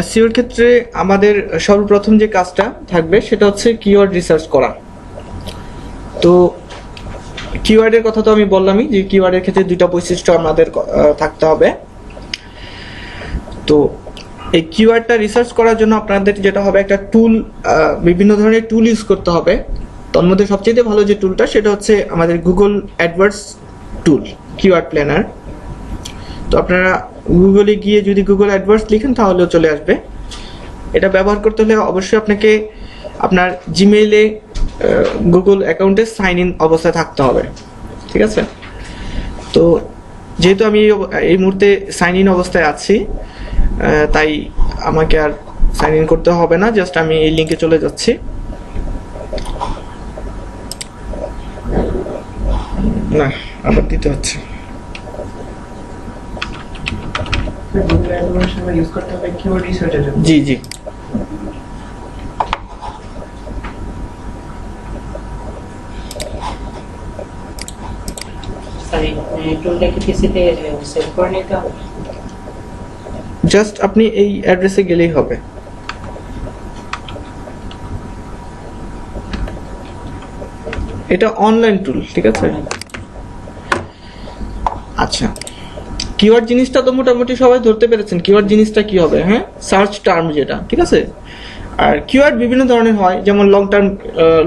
এসইওর ক্ষেত্রে আমাদের সর্বপ্রথম যে কাজটা থাকবে সেটা হচ্ছে কিওয়ার্ড রিসার্চ করা। তো কিওয়ার্ডের কথা তো আমি বললামই যে কিওয়ার্ডের ক্ষেত্রে দুইটা বৈশিষ্ট্য আমাদের থাকতে হবে। তো এই কিওয়ার্ডটা রিসার্চ করার জন্য আপনাদের যেটা হবে, একটা টুল, বিভিন্ন ধরনের টুল ইউজ করতে হবে। তার মধ্যে সবচেয়ে ভালো যে টুলটা সেটা হচ্ছে আমাদের গুগল অ্যাডওয়ার্ডস টুল, কিওয়ার্ড প্ল্যানার। তো আপনারা গুগলে গিয়ে যদি গুগল অ্যাডওয়ার্ডস লিখেন তাহলেও চলে আসবে। এটা ব্যবহার করতে হলে অবশ্যই আপনাকে আপনার জিমেইলে গুগল অ্যাকাউন্টে সাইন ইন অবস্থায় থাকতে হবে, ঠিক আছে? তো যেহেতু আমি এই মুহূর্তে সাইন ইন অবস্থায় আছি, তাই আমাকে আর সাইন ইন করতে হবে না, জাস্ট আমি এই লিঙ্কে চলে যাচ্ছি। না, আবার দিতে হচ্ছে। জি জি, জাস্ট আপনি এই অ্যাড্রেসে গেলেই হবে। এটা অনলাইন টুল, ঠিক আছে? আচ্ছা, কিওয়ার্ড জিনিসটা তো মোটামুটি সবাই ধরতে পেরেছেন। কিওয়ার্ড জিনিসটা কি হবে? হ্যাঁ, সার্চ টার্ম যেটা, ঠিক আছে? আর কিওয়ার্ড বিভিন্ন ধরনের হয়, যেমন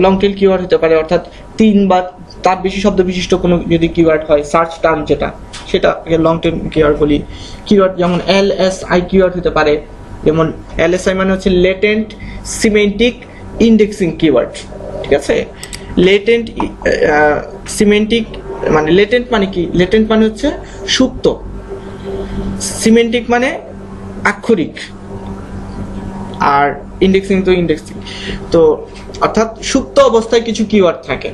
লং টেল কিওয়ার্ড হতে পারে, অর্থাৎ 3 বা তার বেশি শব্দ বিশিষ্ট কোনো যদি কিওয়ার্ড হয়, সার্চ টার্ম যেটা, সেটা লং টেল কিওয়ার্ড বলি। কিওয়ার্ড যেমন এলএসআই কিওয়ার্ড হতে পারে, যেমন এলএসআই মানে হচ্ছে লেটেন্ট সিমেন্টিক ইন্ডেক্সিং কিওয়ার্ড, ঠিক আছে? লেটেন্ট সিমেন্টিক মানে লেটেন্ট মানে কি? লেটেন্ট মানে হচ্ছে সুপ্ত, সিমেন্টিক মানে আক্ষরিক, আর ইন্ডেক্সিং তো ইন্ডেক্সিং। তো অর্থাৎ সুপ্ত অবস্থায় কিছু কিওয়ার্ড থাকে।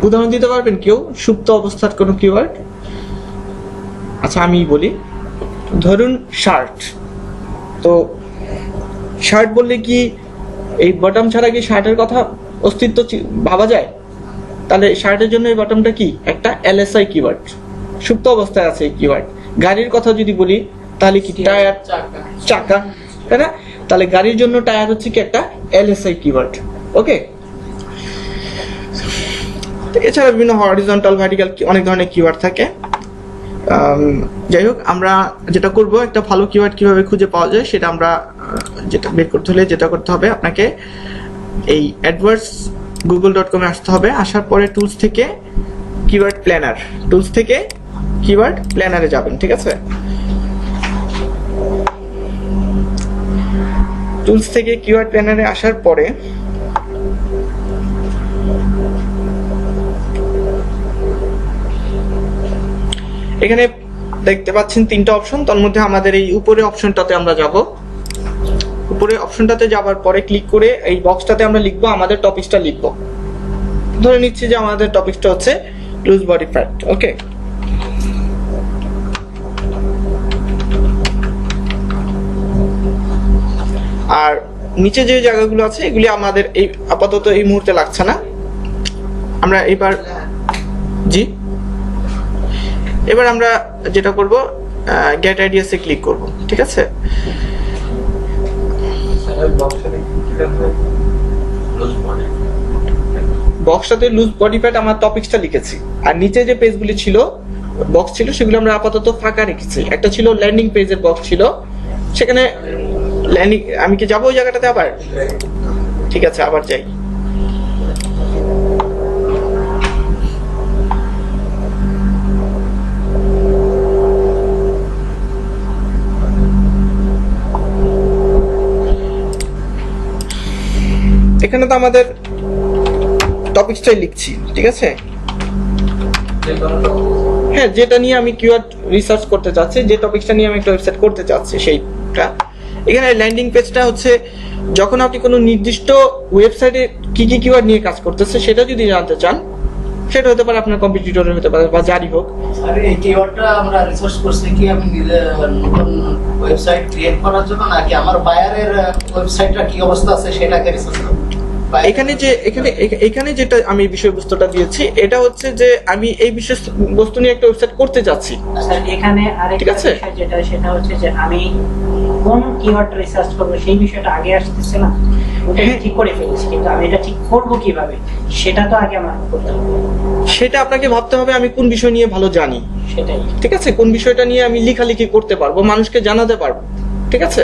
উদাহরণ দিতে পারবেন কেউ সুপ্ত অবস্থার কোনো কিওয়ার্ড? আচ্ছা, আমি বলি, ধরুন শার্ট। তো শার্ট বললে কি এই বটম ছাড়া কি শার্টের কথা অস্তিত্ব ভাবা যায়? তাহলে শার্টের জন্য এই বটমটা কি? একটা এলএসআই কিওয়ার্ড, সুপ্ত অবস্থায় আছে এই কিওয়ার্ড। গাড়ির কথা যদি বলি তাহলে কি? টায়ার, চাকা, তাই না? তাহলে গাড়ির জন্য টায়ার হচ্ছে কি? একটা এলএসআই কিওয়ার্ড। ওকে, এছাড়া বিভিন্ন হরিজন্টাল, ভার্টিক্যাল অনেক ধরনের কিওয়ার্ড থাকে। যাই হোক, আমরা যেটা করব, একটা ভালো কিওয়ার্ড কিভাবে খুঁজে পাওয়া যায় সেটা আমরা যেটা বের করতে হলে যেটা করতে হবে, আপনাকে এই অ্যাডওয়ার্ডস google.com এ আসতে হবে। আসার পরে টুলস থেকে কিওয়ার্ড প্ল্যানার, টুলস থেকে কিওয়ার্ড প্ল্যানারে যাবেন, ঠিক আছে? টুলস থেকে কিওয়ার্ড প্ল্যানারে আসার পরে এখানে দেখতে পাচ্ছেন 3টা অপশন। তার মধ্যে আমাদের এই উপরে অপশনটাতে আমরা যাব। উপরে অপশনটাতে যাওয়ার পরে ক্লিক করে এই বক্সটাতে আমরা লিখবো, আমাদের টপিকসটা লিখবো। ধরে নিচ্ছি যে আমাদের টপিকসটা হচ্ছে লুজ বডি ফ্যাট। ওকে, আর নিচে যে জায়গাগুলো আছে এগুলি আমাদের এই আপাতত এই মুহূর্তে লাগছে না। আমরা এবার আমরা যেটা করব, গেট আইডিয়াসে ক্লিক করব, ঠিক আছে? বক্সটাতে লুজ বডি ফ্যাট আমার টপিকসটা লিখেছি, আর নিচে যে পেজগুলি ছিল, বক্স ছিল, সেগুলো আমরা আপাতত ফাঁকা রেখেছি। একটা ছিল ল্যান্ডিং পেজের বক্স ছিল, সেখানে ল্যান্ডিং, আমি কি যাবো ওই জায়গাটাতে আবার? ঠিক আছে, আবার যাই। এখানে তো আমাদের টপিকসটাই লিখছি, ঠিক আছে? হ্যাঁ, যেটা নিয়ে আমি কিওয়ার্ড রিসার্চ করতে চাচ্ছি, যে টপিকসটা নিয়ে আমি একটা ওয়েবসাইট করতে চাচ্ছি সেইটা। এখানে ল্যান্ডিং পেজটা হচ্ছে যখন আপনি কোনো নির্দিষ্ট ওয়েবসাইটে কি কি কিওয়ার্ড নিয়ে কাজ করতেছে সেটা যদি জানতে চান, সেটা হতে পারে আপনার কম্পিটিটরের হতে পারে বা যারই হোক। আর এই কিওয়ার্ডটা আমরা রিসার্চ করছি কি আমি নিজে নতুন ওয়েবসাইট ক্রিয়েট করার জন্য, নাকি আমার বায়ারের ওয়েবসাইটটা কি অবস্থা আছে সেটাকে রিসার্চ করব? এখানে যেটা আমি বিষয়বস্তুটা দিয়েছি এটা হচ্ছে যে আমি এই বিষয়বস্তু নিয়ে একটা ওয়েবসাইট করতে যাচ্ছি। স্যার এখানে আরেকটা বিষয় সেটা হচ্ছে যে আমি কোন কিওয়ার্ড রিসার্চ করব সেই বিষয়টা আগে আসতেছে না, ওটা ঠিক করে ফেলেছি, কিন্তু আমি এটা ঠিক করব কিভাবে সেটা তো আগে আমার করতে হবে। সেটা আপনাকে ভাবতে হবে আমি কোন বিষয় নিয়ে ভালো জানি, সেটাই ঠিক আছে, কোন বিষয়টা নিয়ে আমি লেখালেখি করতে পারবো, মানুষকে জানাতে পারবো, ঠিক আছে।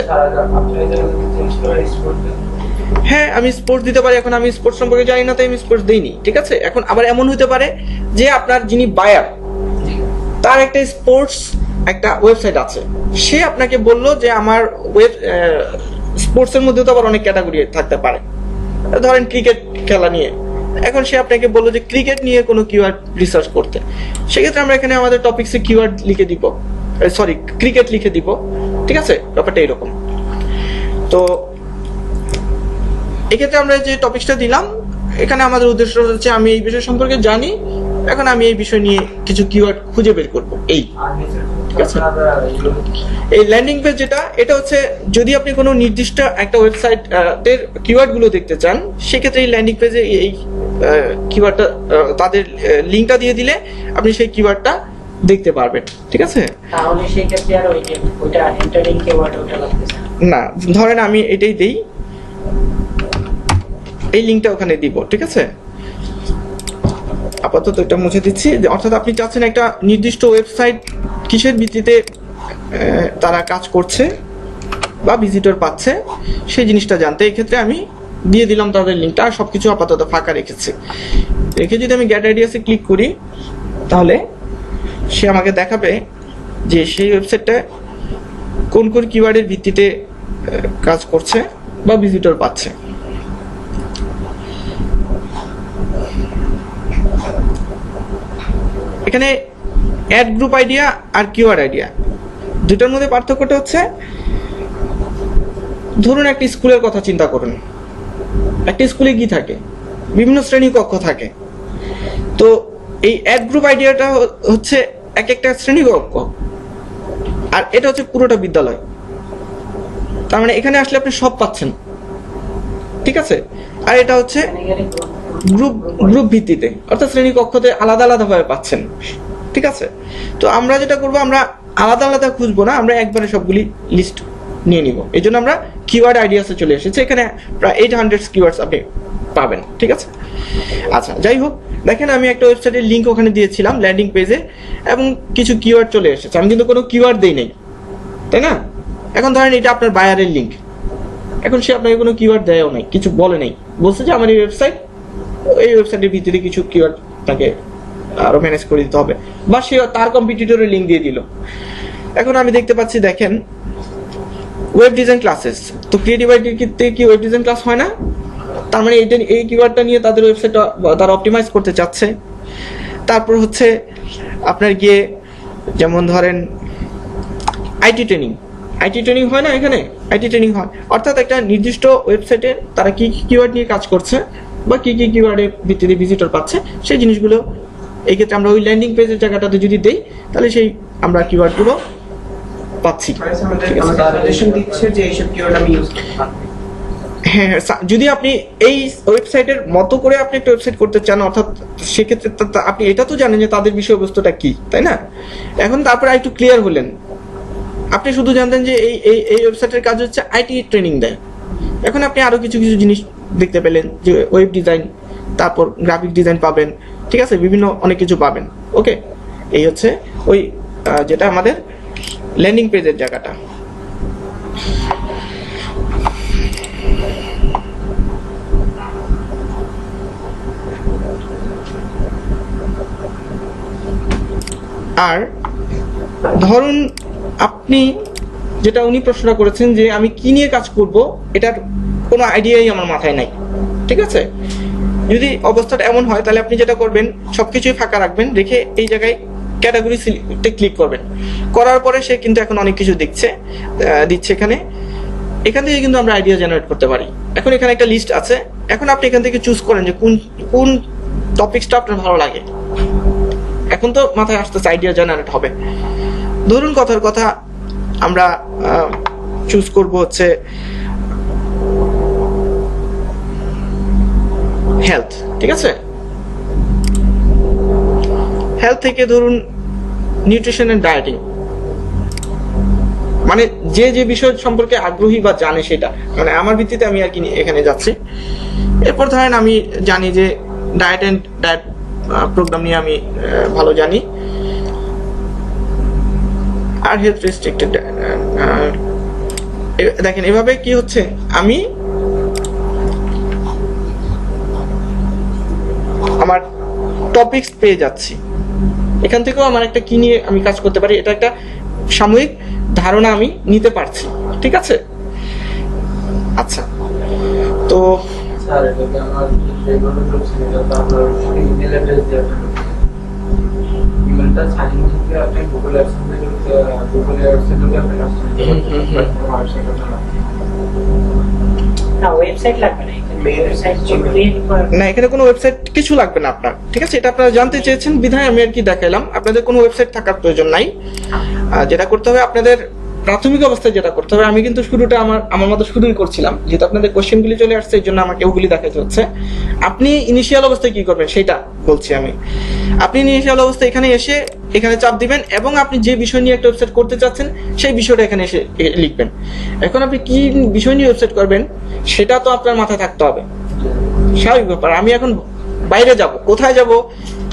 হ্যাঁ আমি স্পোর্টস দিতে পারি, এখন আমি স্পোর্টস সম্পর্কে জানি না তাই আমি স্পোর্টস দিইনি, ঠিক আছে। এখন আবার এমন হতে পারে যে আপনার যিনি বায়ার তার একটা স্পোর্টস একটা ওয়েবসাইট আছে, সে আপনাকে বলল যে আমার স্পোর্টস এর মধ্যে তো আবার অনেক ক্যাটাগরি থাকতে পারে, ধরেন ক্রিকেট খেলা নিয়ে, এখন সে আপনাকে বললো যে ক্রিকেট নিয়ে কোনো কিওয়ার্ড রিসার্চ করতে, সেক্ষেত্রে আমরা এখানে আমাদের টপিকসে কিওয়ার্ড লিখে দিব, সরি ক্রিকেট লিখে দিব, ঠিক আছে, ব্যাপারটা এরকম। তো এক্ষেত্রে আমরা যে টপিকসটা দিলাম এখানে আমাদের উদ্দেশ্য হচ্ছে আমি এই বিষয় সম্পর্কে জানি, এখন আমি এই বিষয় নিয়ে কিছু কিওয়ার্ড খুঁজে বের করবো, এই ঠিক আছে। এই ল্যান্ডিং পেজ যেটা, এটা হচ্ছে যদি আপনি কোনো নির্দিষ্ট একটা ওয়েবসাইট এর কিওয়ার্ড গুলো দেখতে চান, সেক্ষেত্রে এই ল্যান্ডিং পেজে এই কিওয়ার্ডটা তাদের লিঙ্কটা দিয়ে দিলে আপনি সেই কিওয়ার্ডটা দেখতে পারবেন, ঠিক আছে। তাহলে সেই ক্ষেত্রে আর ওইটা এন্টারিং কিওয়ার্ড ওটা লাগতেছে না, ধরেন আমি এটাই দেই, এই লিঙ্কটা ওখানে দিব, ঠিক আছে। আপাতত এটা মুছে দিচ্ছি, অর্থাৎ আপনি চাচ্ছেন একটা নির্দিষ্ট ওয়েবসাইট কিসের ভিত্তিতে তারা কাজ করছে বা ভিজিটর পাচ্ছে সেই জিনিসটা জানতে, এই ক্ষেত্রে আমি দিয়ে দিলাম তাদের লিঙ্কটা, আর সবকিছু আপাতত ফাঁকা রেখেছি। রেখে যদি আমি গেট আইডিয়াসে ক্লিক করি তাহলে সে আমাকে দেখাবে যে সেই ওয়েবসাইটটা কোন কোন কিওয়ার্ডের ভিত্তিতে কাজ করছে বা ভিজিটর পাচ্ছে। এখানে অ্যাড গ্রুপ আইডিয়া আর কিওয়ার্ড আইডিয়া দুটার মধ্যে পার্থক্যটা হচ্ছে, ধরুন একটা স্কুলের কথা চিন্তা করুন, একটা স্কুলে কি থাকে, বিভিন্ন শ্রেণী কক্ষ থাকে, তো এই অ্যাড গ্রুপ আইডিয়াটা হচ্ছে এক একটা শ্রেণী কক্ষ, আর এটা হচ্ছে পুরোটা বিদ্যালয়, তার মানে এখানে আসলে আপনি সব পাচ্ছেন, ঠিক আছে। আর এটা হচ্ছে গ্রুপ ভিত্তিতে, অর্থাৎ শ্রেণী কক্ষতে আলাদা আলাদা ভাবে পাচ্ছেন, ঠিক আছে। তো আমরা যেটা করব, আমরা আলাদা আলাদা খুঁজবো না, আমরা একবারে সবগুলি লিস্ট নিয়ে নিব, এই জন্য আমরা কিওয়ার্ড আইডিয়াসে চলে এসেছি। এখানে প্রায় 800 কিওয়ার্ডস আপনি পাবেন, ঠিক আছে। আচ্ছা যাই হোক, দেখেন আমি একটা ওয়েবসাইটের লিঙ্ক ওখানে দিয়েছিলাম ল্যান্ডিং পেজে, এবং কিছু কিওয়ার্ড চলে এসেছে, আমি কিন্তু কোনো কিওয়ার্ড দেই নাই, তাই না। এখন ধরেন এটা আপনার বায়ারের লিঙ্ক, এখন সে আপনাকে কোনো কিওয়ার্ড দেয়ও নাই, কিছু বলে নাই, বলছে যে আমার এই ওয়েবসাইটের ভিত্তিতে কিছু কিওয়ার্ড তাকে আরো ম্যানেজ করে দিতে হবে, বা সে তার কম্পিটিটরের লিঙ্ক দিয়ে দিল। এখন আমি দেখতে পাচ্ছি, দেখেন ওয়েব ডিজাইন ক্লাসেস, তো ক্রিয়েটিভ আইডির ক্ষেত্রে কি ওয়েব ডিজাইন ক্লাস হয় না, তার মানে এই কিওয়ার্ডটা নিয়ে তাদের ওয়েবসাইটটা তারা অপটিমাইজ করতে চাচ্ছে। তারপর হচ্ছে আপনার গিয়ে যেমন ধরেন আইটি ট্রেনিং হয় না, এখানে আইটি ট্রেনিং হয়, অর্থাৎ একটা নির্দিষ্ট ওয়েবসাইটের তারা কি কিওয়ার্ড নিয়ে কাজ করছে বা কি কিওয়ার্ডের ভিত্তিতে ভিজিটর পাচ্ছে সেই জিনিসগুলো এই ক্ষেত্রে আমরা ওই ল্যান্ডিং পেজের জায়গাটাতে যদি দেই তাহলে সেই আমরা কিওয়ার্ডগুলো পাচ্ছি। হ্যাঁ, যদি আপনি এই ওয়েবসাইটের মতো করে আপনি একটা ওয়েবসাইট করতে চান, অর্থাৎ সেক্ষেত্রে আপনি এটা তো জানেন যে তাদের বিষয়বস্তুটা কি, তাই না। এখন তারপরে একটু ক্লিয়ার হলেন, আপনি শুধু জানতেন যে এই ওয়েবসাইটের কাজ হচ্ছে আইটি ট্রেনিং দেয়, এখন আপনি আরো কিছু জিনিস দেখতে পেলেন যে ওয়েব ডিজাইন, তারপর গ্রাফিক ডিজাইন পাবেন, ঠিক আছে, বিভিন্ন অনেক কিছু পাবেন। ওকে, এই হচ্ছে ওই যেটা আমাদের ল্যান্ডিং পেজের জায়গাটা। আর ধরুন আপনি যেটা উনি প্রশ্নটা করেছেন যে আমি কি নিয়ে কাজ করব, এটার কোনো আইডিয়াই আমার মাথায় নাই, ঠিক আছে। যদি অবস্থাটা এমন হয় তাহলে আপনি যেটা করবেন, সবকিছুই ফাঁকা রাখবেন, রেখে এই জায়গায় ক্যাটাগরিতে ক্লিক করবেন, করার পরে সে কিন্তু এখন অনেক কিছু দিচ্ছে এখান থেকে কিন্তু আমরা আইডিয়া জেনারেট করতে পারি। এখন এখানে একটা লিস্ট আছে, এখন আপনি এখান থেকে চুজ করেন যে কোন টপিকসটা আপনার ভালো লাগে। এখন তো মাথায় আসতেছে আইডিয়া জেনারেট হবে, ধরুন কথার কথা আমরা চুজ করব হচ্ছে হেলথ, ঠিক আছে? হেলথ থেকে ধরুন নিউট্রিশন এন্ড ডায়েটিং, মানে যে যে বিষয় সম্পর্কে আগ্রহী বা জানে সেটা, মানে আমার ভিত্তিতে আমি আর কি এখানে যাচ্ছি। এরপর ধরেন আমি জানি যে ডায়েট প্রোগ্রাম নিয়ে আমি ভালো জানি, আর হেলথ রেস্ট্রিক্টেড। দেখেন এভাবে কি হচ্ছে, আমি আমার টপিকস পেয়ে যাচ্ছি, এখান থেকেও আমার একটা কি নিয়ে আমি কাজ করতে পারি, এটা একটা সাময়িক ধারণা আমি নিতে পারছি, ঠিক আছে? আচ্ছা, তো স্যার এটা আমার রেগুলার করছি, এটা আপনার ইমেল অ্যাড্রেস দিয়ে ইমেলটা সাইন করে আপনি গুগল অ্যাডসেন্স থেকে গুগল অ্যাডসেন্স থেকে আপনি না ওয়েবসাইট লাগবে না, ওয়েবসাইট ক্রিয়েট করার না, এখানে কোনো ওয়েবসাইট কিছু লাগবে না আপনার, ঠিক আছে? এটা আপনারা জানতে চেয়েছেন বিধায় আমি আর কি দেখাইলাম, আপনাদের কোনো ওয়েবসাইট থাকার প্রয়োজন নাই। যেটা করতে হবে আপনাদের প্রাথমিক অবস্থায় যেটা করতে হবে, আমি কিন্তু শুরুটা আমার মতো শুরুই করছিলাম, যেহেতু আপনাদের কোশ্চেনগুলি চলে আসছে এই জন্য আমাকে ওগুলি দেখাতে হচ্ছে। আপনি ইনিশিয়াল অবস্থায় কি করবেন সেটা বলছি আমি। আপনি ইনিশিয়াল অবস্থায় এখানে এসে এখানে চাপ দিবেন এবং আপনি যে বিষয় নিয়ে একটা ওয়েবসাইট করতে চাচ্ছেন সেই বিষয়টা এখানে এসে লিখবেন। এখন আপনি কি বিষয় নিয়ে ওয়েবসাইট করবেন সেটা তো আপনার মাথায় থাকতে হবে, স্বাভাবিক ব্যাপার। আমি এখন বাইরে যাব, কোথায় যাব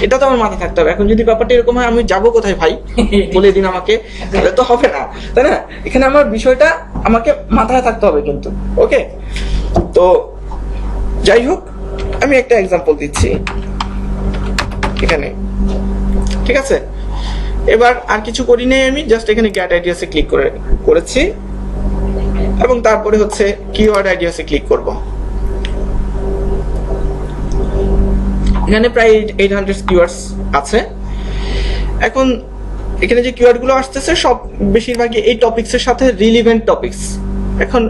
এটা তো আমার মাথায় থাকতে হবে। এখন যদি ব্যাপারটা এরকম হয় আমি যাব কোথায় ভাই বলে দিন আমাকে, তাহলে তো হবে না, তাই না? এখানে আমার বিষয়টা আমাকে মাথায় থাকতে হবে কিন্তু, ওকে? তো যাই হোক, আমি একটা এক্সাম্পল দিচ্ছি এখানে, ঠিক আছে? এবার আর কিছু করি নাই, আমি জাস্ট এখানে গেট আইডিয়াসে ক্লিক করেছি এবং তারপরে হচ্ছে কিওয়ার্ড আইডিয়াসে ক্লিক করব। এখানে প্রায় 800 কিওয়ার্ডস আছে। এখন এখানে যে কিওয়ার্ড গুলো আসতেছে সব বেশিরভাগই এই টপিকস এর সাথে রিলেভেন্ট টপিকস। এখন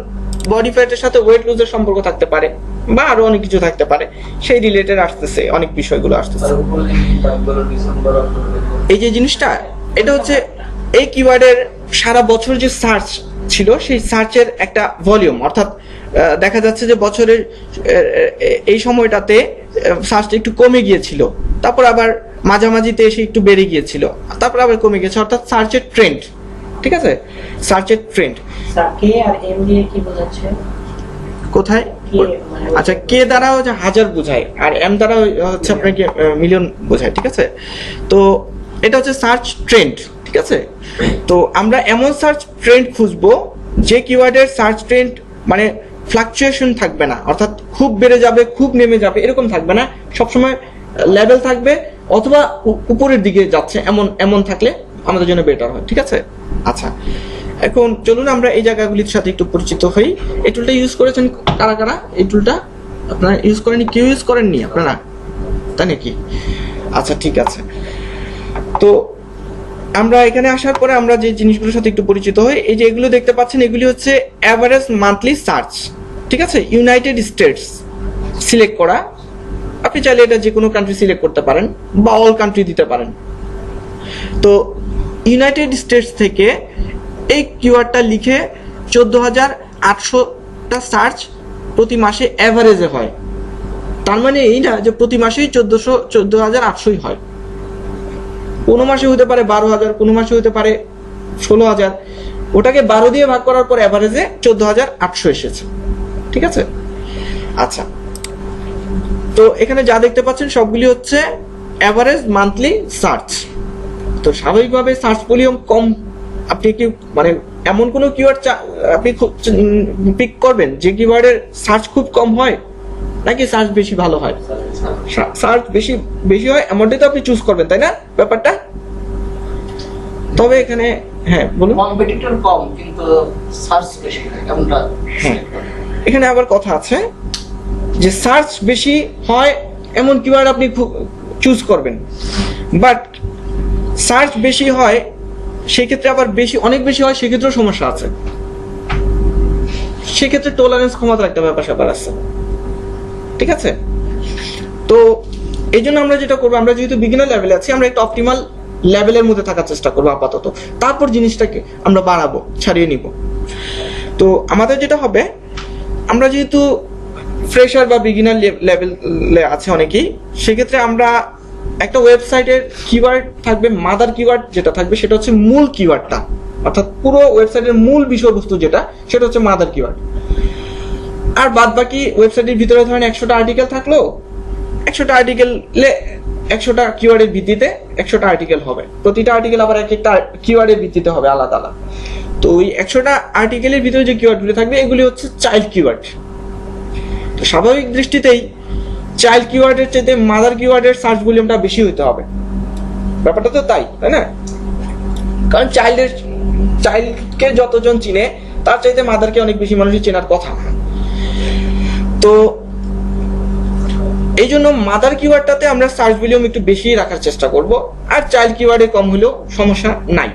বডি ফ্যাটের সাথে ওয়েট লুজের সম্পর্ক থাকতে পারে বা আরো অনেক কিছু থাকতে পারে, সেই রিলেটেড আসতেছে, অনেক বিষয়গুলো আসতেছে। এই যে জিনিসটা, এটা হচ্ছে এই কিওয়ার্ডের সারা বছর যে সার্চ ছিল সেই সার্চের একটা ভলিউম, অর্থাৎ দেখা যাচ্ছে যে বছরের এই সময়টাতে সার্চটা একটু কমে গিয়েছিল, তারপর আবার মাঝামাঝিতে এসে একটু বেড়ে গিয়েছিল, তারপর আবার কমে গেছে, অর্থাৎ সার্চের ট্রেন্ড, ঠিক আছে? সার্চের ট্রেন্ড। কে আর এম দিয়ে কি বোঝাচ্ছে? কোথায়? আচ্ছা, কে দ্বারা হচ্ছে হাজার বোঝায় আর এম দ্বারা হচ্ছে আপনাকে মিলিয়ন বোঝায়, ঠিক আছে? তো এটা হচ্ছে সার্চ ট্রেন্ড, ঠিক আছে? তো আমরা এমন সার্চ ট্রেন্ড খুঁজবো যে কিওয়ার্ডের সার্চ ট্রেন্ড মানে ফ্লাকচুয়েশন থাকবে না, অর্থাৎ খুব বেড়ে যাবে খুব নেমে যাবে এরকম থাকবে না, সবসময় লেভেল থাকবে অথবা উপরের দিকে যাচ্ছে, এমন থাকলে আমাদের জন্য বেটার হয়, ঠিক আছে? আচ্ছা, এখন চলুন আমরা এই জায়গাগুলির সাথে একটু পরিচিত হই। এই টুলটা ইউজ করেছেন কারা কারা? এই টুলটা আপনারা ইউজ করেননি? কেউ ইউজ করেননি আপনারা, তাই নাকি? আচ্ছা, ঠিক আছে। তো আমরা এখানে আসার পরে আমরা যে জিনিসগুলোর সাথে একটু পরিচিত হই। এই যে এগুলো দেখতে পাচ্ছেন, এগুলি হচ্ছে অ্যাভারেজ মান্থলি সার্চ, ঠিক আছে? ইউনাইটেড স্টেটস সিলেক্ট করা, আপনি চাইলে এটা যে কোনো কান্ট্রি সিলেক্ট করতে পারেন বা অল কান্ট্রি দিতে পারেন। তো ইউনাইটেড স্টেটস থেকে এই কিওয়ার্ডটা লিখে 14,800টা সার্চ প্রতি মাসে অ্যাভারেজে হয়। তার মানে এই না যে প্রতি মাসেই 14,800 হয়, কোনো মাসে হতে পারে 12,000, কোনো মাসে হতে পারে 16,000, ওটাকে 12 দিয়ে ভাগ করার পর অ্যাভারেজে 14,800 এসেছে, ঠিক আছে? আচ্ছা, তো এখানে যা দেখতে পাচ্ছেন সবগুলি হচ্ছে অ্যাভারেজ মান্থলি সার্চ। তো স্বাভাবিকভাবে সার্চ ভলিউম কম, আপনি কি মানে এমন কোনো কিওয়ার্ড আপনি পিক করবেন যে কিওয়ার্ডের সার্চ খুব কম হয় নাকি সার্চ বেশি ভালো হয়? সার্চ বেশি হয় এমনটাই তো আপনি চুজ করবেন, তাই না ব্যাপারটা? তবে এখানে হ্যাঁ বলুন। কম্পিটিটর কম কিন্তু সার্চ বেশি, এমনটা? হ্যাঁ, এখানে আবার কথা আছে যে সার্চ বেশি হয় এমন কিওয়ার্ড আপনি চুজ করবেন, বাট সার্চ বেশি হয় সেক্ষেত্রে আবার অনেক বেশি হয় সেক্ষেত্রেও সমস্যা আছে, সেক্ষেত্রে টলারেন্স ক্ষমতা একটা ব্যাপার স্যাপার আছে, ঠিক আছে? তো এই জন্য আমরা যেটা করবো, আমরা যেহেতু বিগিনার লেভেলে আছি, আমরা একটা অপটিমাল লেভেলের মধ্যে থাকার চেষ্টা করবো আপাতত, তারপর জিনিসটাকে আমরা বাড়াবো, ছাড়িয়ে নিব। তো আমাদের যেটা হবে, আমরা যেহেতু ফ্রেশার বা বিগিনার লেভেলে আছে অনেকেই, সেক্ষেত্রে আমরা একটা ওয়েবসাইটের কিওয়ার্ড থাকবে, মাদার কিওয়ার্ড যেটা থাকবে সেটা হচ্ছে মূল কিওয়ার্ডটা, অর্থাৎ পুরো ওয়েবসাইটের মূল বিষয়বস্তু যেটা সেটা হচ্ছে মাদার কিওয়ার্ড। আর বাদ বাকি ওয়েবসাইটের ভিতরে ধরেন 100টা আর্টিকেল থাকলো, 100টা আর্টিকেলে 100টা কিওয়ার্ডের ভিত্তিতে 100টা আর্টিকেল হবে, প্রতিটা আর্টিকেল আবার এক একটা কিওয়ার্ডের ভিত্তিতে হবে আলাদা আলাদা। তো ওই 100টা আর্টিকেলের ভিতরে যে কিওয়ার্ডগুলো থাকবে এগুলি হচ্ছে চাইল্ড কিওয়ার্ড। তো স্বাভাবিক দৃষ্টিতেই চাইল্ড কিওয়ার্ডের চাইতে মাদার কিওয়ার্ডের সার্চ ভলিউমটা বেশি হতে হবে, ব্যাপারটা তো তাই না? কারণ চাইল্ডকে যতজন চিনে তার চাইতে মাদারকে অনেক বেশি মানুষই চেনার কথা। তো এই জন্য মাদার কিওয়ার্ডটাতে আমরা সার্চ ভলিউম একটু বেশি রাখার চেষ্টা করব, আর চাইল্ড কিওয়ার্ডে কম হলেও সমস্যা নাই।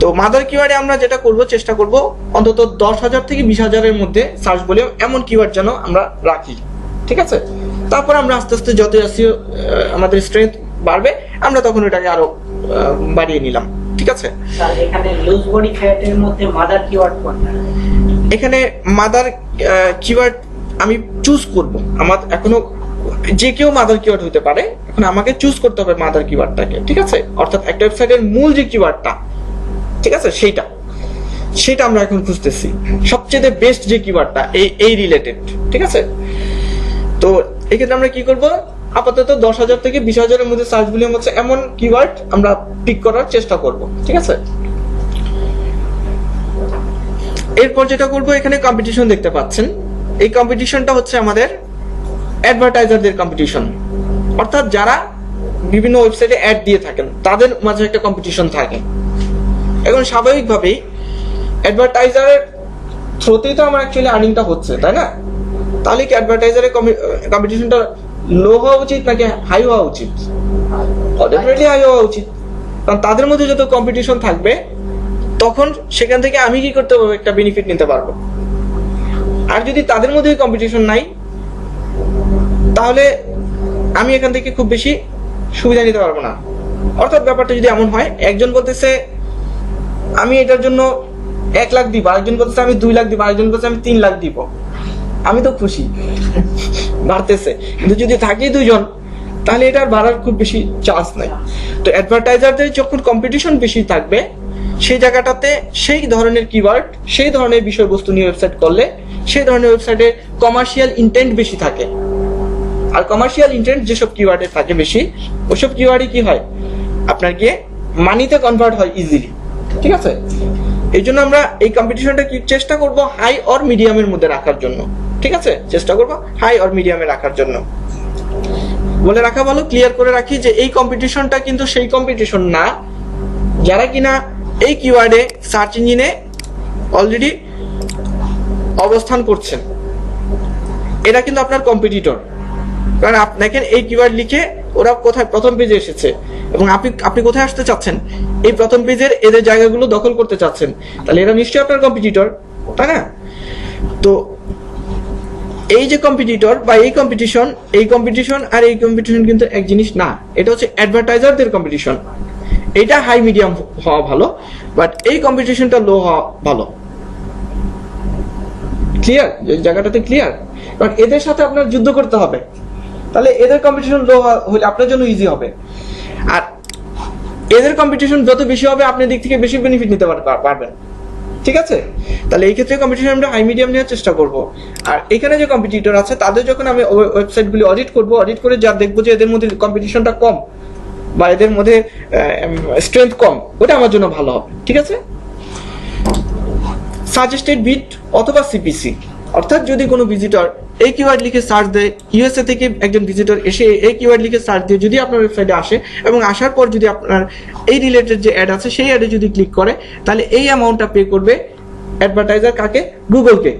তো মাদার কিওয়ার্ডে আমরা যেটা করব, চেষ্টা করব অন্তত 10,000 থেকে 20,000-এর মধ্যে সার্চ ভলিউম এমন কিওয়ার্ড যেন আমরা রাখি, ঠিক আছে? তারপর আমরা আস্তে আস্তে যত আমাদের স্ট্রেংথ বাড়বে আমরা তখন ওটাকে আরো বাড়িয়ে নিলাম, ঠিক আছে? স্যার এখানে লুজ বডি ফ্যাটের মধ্যে মাদার কিওয়ার্ড কোনটা? এখানে মাদার কিওয়ার্ড আমি চুজ করব, আমার এখনো যে কেউ মাদার কিওয়ার্ড হতে পারে, এখন আমাকে চুজ করতে হবে মাদার কিওয়ার্ডটাকে, ঠিক আছে? অর্থাৎ একটা ওয়েবসাইটের মূল যে কিওয়ার্ডটা, ঠিক আছে, সেটা আমরা এখন খুঁজতেছি, সবচেয়ে বেস্ট যে কিওয়ার্ডটা এই রিলেটেড, ঠিক আছে? তো এক্ষেত্রে আমরা কি করব, আপাতত 10,000 থেকে 20,000-এর মধ্যে সার্চ ভলিউম হচ্ছে এমন কিওয়ার্ড আমরা পিক করার চেষ্টা করব, ঠিক আছে? এরপর যেটা করব, এখানে কম্পিটিশন দেখতে পাচ্ছেন, এই কম্পিটিশনটা হচ্ছে আমাদের অ্যাডভার্টাইজারদের কম্পিটিশন, অর্থাৎ যারা বিভিন্ন ওয়েবসাইটে অ্যাড দিয়ে থাকেন তাদের মাঝে একটা কম্পিটিশন থাকে। এখন স্বাভাবিকভাবেই অ্যাডভার্টাইজারের থ্রুতেই তো আমার অ্যাকচুয়ালি আর্নিংটা হচ্ছে, তাই না? তাহলে কি অ্যাডভার্টাইজারের কম্পিটিশনটা লো হওয়া উচিত নাকি হাই হওয়া উচিত? ডেফিনেটলি হাই হওয়া উচিত, কারণ তাদের মধ্যে যত কম্পিটিশন থাকবে তখন সেখান থেকে আমি কি করতে পারবো, একটা বেনিফিট নিতে পারবো। আর যদি তাদের মধ্যে কম্পিটিশন নাই তাহলে আমি এখান থেকে খুব বেশি সুবিধা নিতে পারবো না। অর্থাৎ ব্যাপারটা যদি এমন হয়, একজন বলতেছে আমি এটার জন্য 1 লাখ দিব, আরেকজন বলতেছে আমি 2 লাখ দিব, আরেকজন বলতেছে আমি 3 লাখ দিব, আমি তো খুশি, বাড়তেছে। কিন্তু যদি থাকি দুজন তাহলে এটার বাড়ার খুব বেশি চান্স নাই। তো অ্যাডভার্টাইজারদের যখন কম্পিটিশন বেশি থাকবে সেই জায়গাটাতে সেই ধরনের কিওয়ার্ড, সেই ধরনের বিষয়বস্তু নিয়ে ওয়েবসাইট করলে সেই ধরনের ওয়েবসাইটে কমার্শিয়াল ইন্টেন্ট বেশি থাকে। আর কমার্শিয়াল ইন্টেন্ট যেসব কিওয়ার্ডে থাকে বেশি, ওইসব কিওয়ার্ডই কি হয়, আপনার গিয়ে মানিতে কনভার্ট হয় ইজিলি, ঠিক আছে? এই জন্য আমরা এই কম্পিটিশনটা কি চেষ্টা করব হাই অর মিডিয়ামের মধ্যে রাখার জন্য, ঠিক আছে? চেষ্টা করব হাই অর মিডিয়ামে রাখার জন্য। বলে রাখা ভালো, ক্লিয়ার করে রাখি যে এই কম্পিটিশনটা কিন্তু সেই কম্পিটিশন না যারা কিনা এই কিওয়ার্ডে সার্চ ইঞ্জিনে অলরেডি অবস্থান করছেন, এরা কিন্তু আপনার কম্পিটিটর। কারণ আপনাকে এই কিওয়ার্ড লিখে ওরা কোথায় প্রথম পেজে এসেছে এবং আপনি কোথায় আসতে চাচ্ছেন, এই প্রথম পেজের এদের জায়গাগুলো দখল করতে চাচ্ছেন, তাহলে এরা নিশ্চয়ই আপনার কম্পিটিটর, তাই না? তো এই যে কম্পিটিটর বা এই কম্পিটিশন আর এই কম্পিটিশন কিন্তু এক জিনিস না, এটা হচ্ছে অ্যাডভার্টাইজারদের কম্পিটিশন। এটা হাই মিডিয়াম হওয়া ভালো, বাট এই কম্পিটিশনটা লো হওয়া ভালো। ক্লিয়ার? জায়গাটাতে ক্লিয়ার? কারণ এদের সাথে আপনার যুদ্ধ করতে হবে, তাহলে এদের কম্পিটিশন লো হলে আপনার জন্য ইজি হবে, আর এদের কম্পিটিশন যত বেশি হবে আপনি দিক থেকে বেশি বেনিফিট নিতে পারবেন, ঠিক আছে? তাহলে এই ক্ষেত্রে কম্পিটিশন আমরা হাই মিডিয়াম নেওয়ার চেষ্টা করব। আর এখানে যে কম্পিটিটর আছে তাদের যখন আমি ওয়েবসাইটগুলি অডিট করে যা দেখবো যে এদের মধ্যে কম্পিটিশনটা কম বা এদের মধ্যে স্ট্রেংথ কম, ওটা আমার জন্য ভালো হবে, ঠিক আছে? সাজেস্টেড বিট অথবা সিপিসি, অর্থাৎ যদি কোনো ভিজিটর এই কিওয়ার্ড লিখে সার্চ দেয়, ইউএসএ থেকে একজন ভিজিটর এসে এই কিওয়ার্ড লিখে সার্চ দিয়ে যদি আপনার ওয়েবসাইটে আসে এবং আসার পর যদি আপনার এই রিলেটেড যে অ্যাড আছে সেই অ্যাডে যদি ক্লিক করে, তাহলে এই অ্যামাউন্টটা পে করবে অ্যাডভার্টাইজার কাকে? গুগলকে।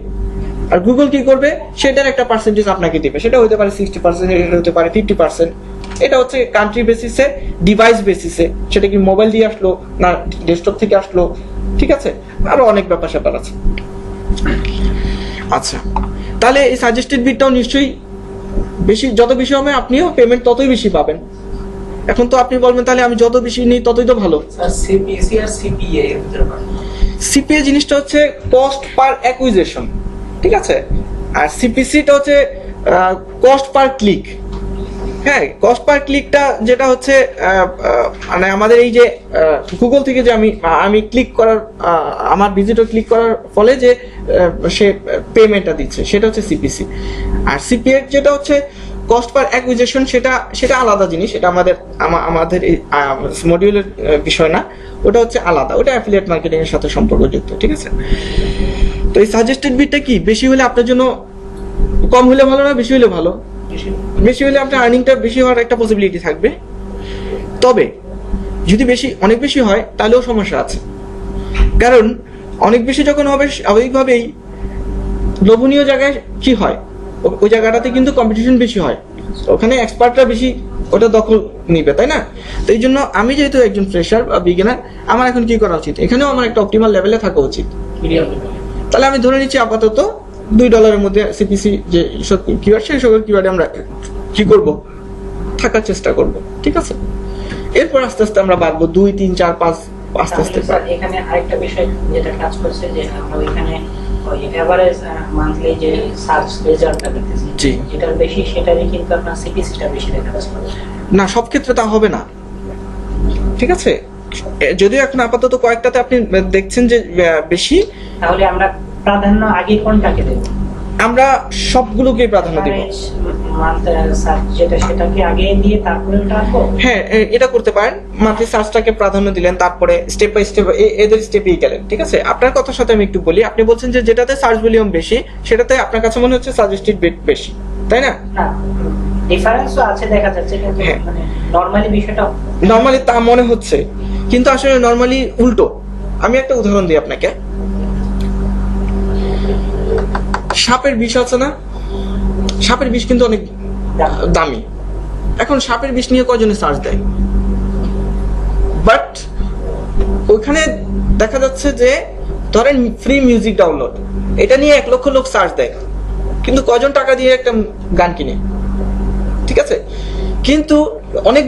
আর গুগল কি করবে, সেটার একটা পার্সেন্টেজ আপনাকে দিবে, সেটা হতে পারে 60%, এটা হতে পারে 50%। এটা হচ্ছে কান্ট্রি বেসিসে, ডিভাইস বেসিসে, সেটা কি মোবাইল দিয়ে আসলো না ডেস্কটপ থেকে আসলো, ঠিক আছে? আরো অনেক ব্যাপার স্যাপার আছে। আচ্ছা, তাহলে এই সাজেস্টেড বিটটাও নিশ্চয়ই বেশি, যত বেশি হবে আপনিও পেমেন্ট ততই বেশি পাবেন। এখন তো আপনি বলবেন তাহলে আমি যত বেশি নিই ততই তো ভালো। স্যার সিপিসি আর সিপিএ এর ভিতরে সিপিএ জিনিসটা হচ্ছে কস্ট পার অ্যাকুইজিশন, ঠিক আছে? আর সিপিসিটা হচ্ছে কস্ট পার ক্লিক। হ্যাঁ, কস্ট পার ক্লিকটা যেটা হচ্ছে মানে আমাদের এই যে গুগল থেকে যে আমি ক্লিক করার আমার ভিজিটর ক্লিক করার ফলে যে সে পেমেন্টটা দিচ্ছে সেটা হচ্ছে সিপিসি। আর সিপিএর যেটা হচ্ছে কস্ট পার অ্যাকুইজিশন, সেটা আলাদা জিনিস, এটা আমাদের মডিউলের বিষয় না, ওটা হচ্ছে আলাদা, ওটা অ্যাফিলিয়েট মার্কেটিং এর সাথে সম্পর্কযুক্ত। ঠিক আছে, তো এই সাজেস্টেড বিটটা কি বেশি হলে আপনার জন্য, কম হলে ভালো না বেশি হলে ভালো? বেশি হলে আপনার আর্নিংটা বেশি হওয়ার একটা পসিবিলিটি থাকবে। তবে যদি অনেক বেশি হয় তাহলেও সমস্যা আছে, কারণ অনেক বেশি যখন হবে স্বাভাবিকভাবেই লোভনীয় জায়গায় কি হয়, ওই জায়গাটাতে কিন্তু কম্পিটিশন বেশি হয়, ওখানে এক্সপার্টরা বেশি ওটা দখল নিবে, তাই না? তো এই জন্য আমি যেহেতু একজন ফ্রেশার বা বিগিনার, আমার এখন কি করা উচিত, এখানেও আমার একটা অপটিমাল লেভেলে থাকা উচিত। তাহলে আমি ধরে নিচ্ছি আপাতত $2 মধ্যে সিপিসি যে কিওয়ার্ড, সেই সকল কিওয়ার্ডে আমরা কি করব, থাকার চেষ্টা করব। ঠিক আছে, এরপর আস্তে আস্তে আমরা বাড়বো 2, 3, 4, 5 আস্তে আস্তে। এখানে আরেকটা বিষয় যেটা কাজ করছে যে আমরা ওইখানে ওই এভারেজ মান্থলি যে সার্চ রেজাল্টটা দেখতেছি, জি, যেটার বেশি সেটারই কিন্তু আপনার সিপিসিটা বেশি দেখা যাচ্ছে না, সব ক্ষেত্রে তা হবে না। ঠিক আছে, যদিও এখন আপাতত কয়েকটাতে আপনি দেখছেন যে বেশি, তাহলে আমরা প্রাধান্য আগে কোনটাকে দেব? আমরা সবগুলোকেই প্রাধান্য দেব। মান্থ সার্চ যেটা সেটাকে আগে দিয়ে তারপরে ওটা রাখবো। হ্যাঁ, এটা করতে পারেন, মান্থলি সার্চটাকে প্রাধান্য দিলেন, তারপরে স্টেপ বাই স্টেপ এদের স্টেপেই গেলেন। ঠিক আছে, আপনার কথার সাথে আমি একটু বলি, আপনি বলছেন যে যেটাতে সার্চ ভলিউম বেশি সেটাতে আপনার কাছে মনে হচ্ছে সাজেস্টেড বিট বেশি, তাই না? না, ডিফারেন্সও আছে দেখা যাচ্ছে, কিন্তু হ্যাঁ, মানে নরমালি বিষয়টা নরমালি তা মনে হচ্ছে, কিন্তু আসলে নরমালি উল্টো। আমি একটা উদাহরণ দিই আপনাকে। সাপের বিষ আছে না, সাপের বিষ কিন্তু অনেক দামি। এখন সাপের বিষ নিয়ে কজনে সার্চ দেয়, বাট ওইখানে দেখা যাচ্ছে যে ধরেন ফ্রি মিউজিক ডাউনলোড, এটা নিয়ে 1 লক্ষ লোক সার্চ দেয়, কিন্তু কজন টাকা দিয়ে একটা গান কিনে? ঠিক আছে, কিন্তু অনেক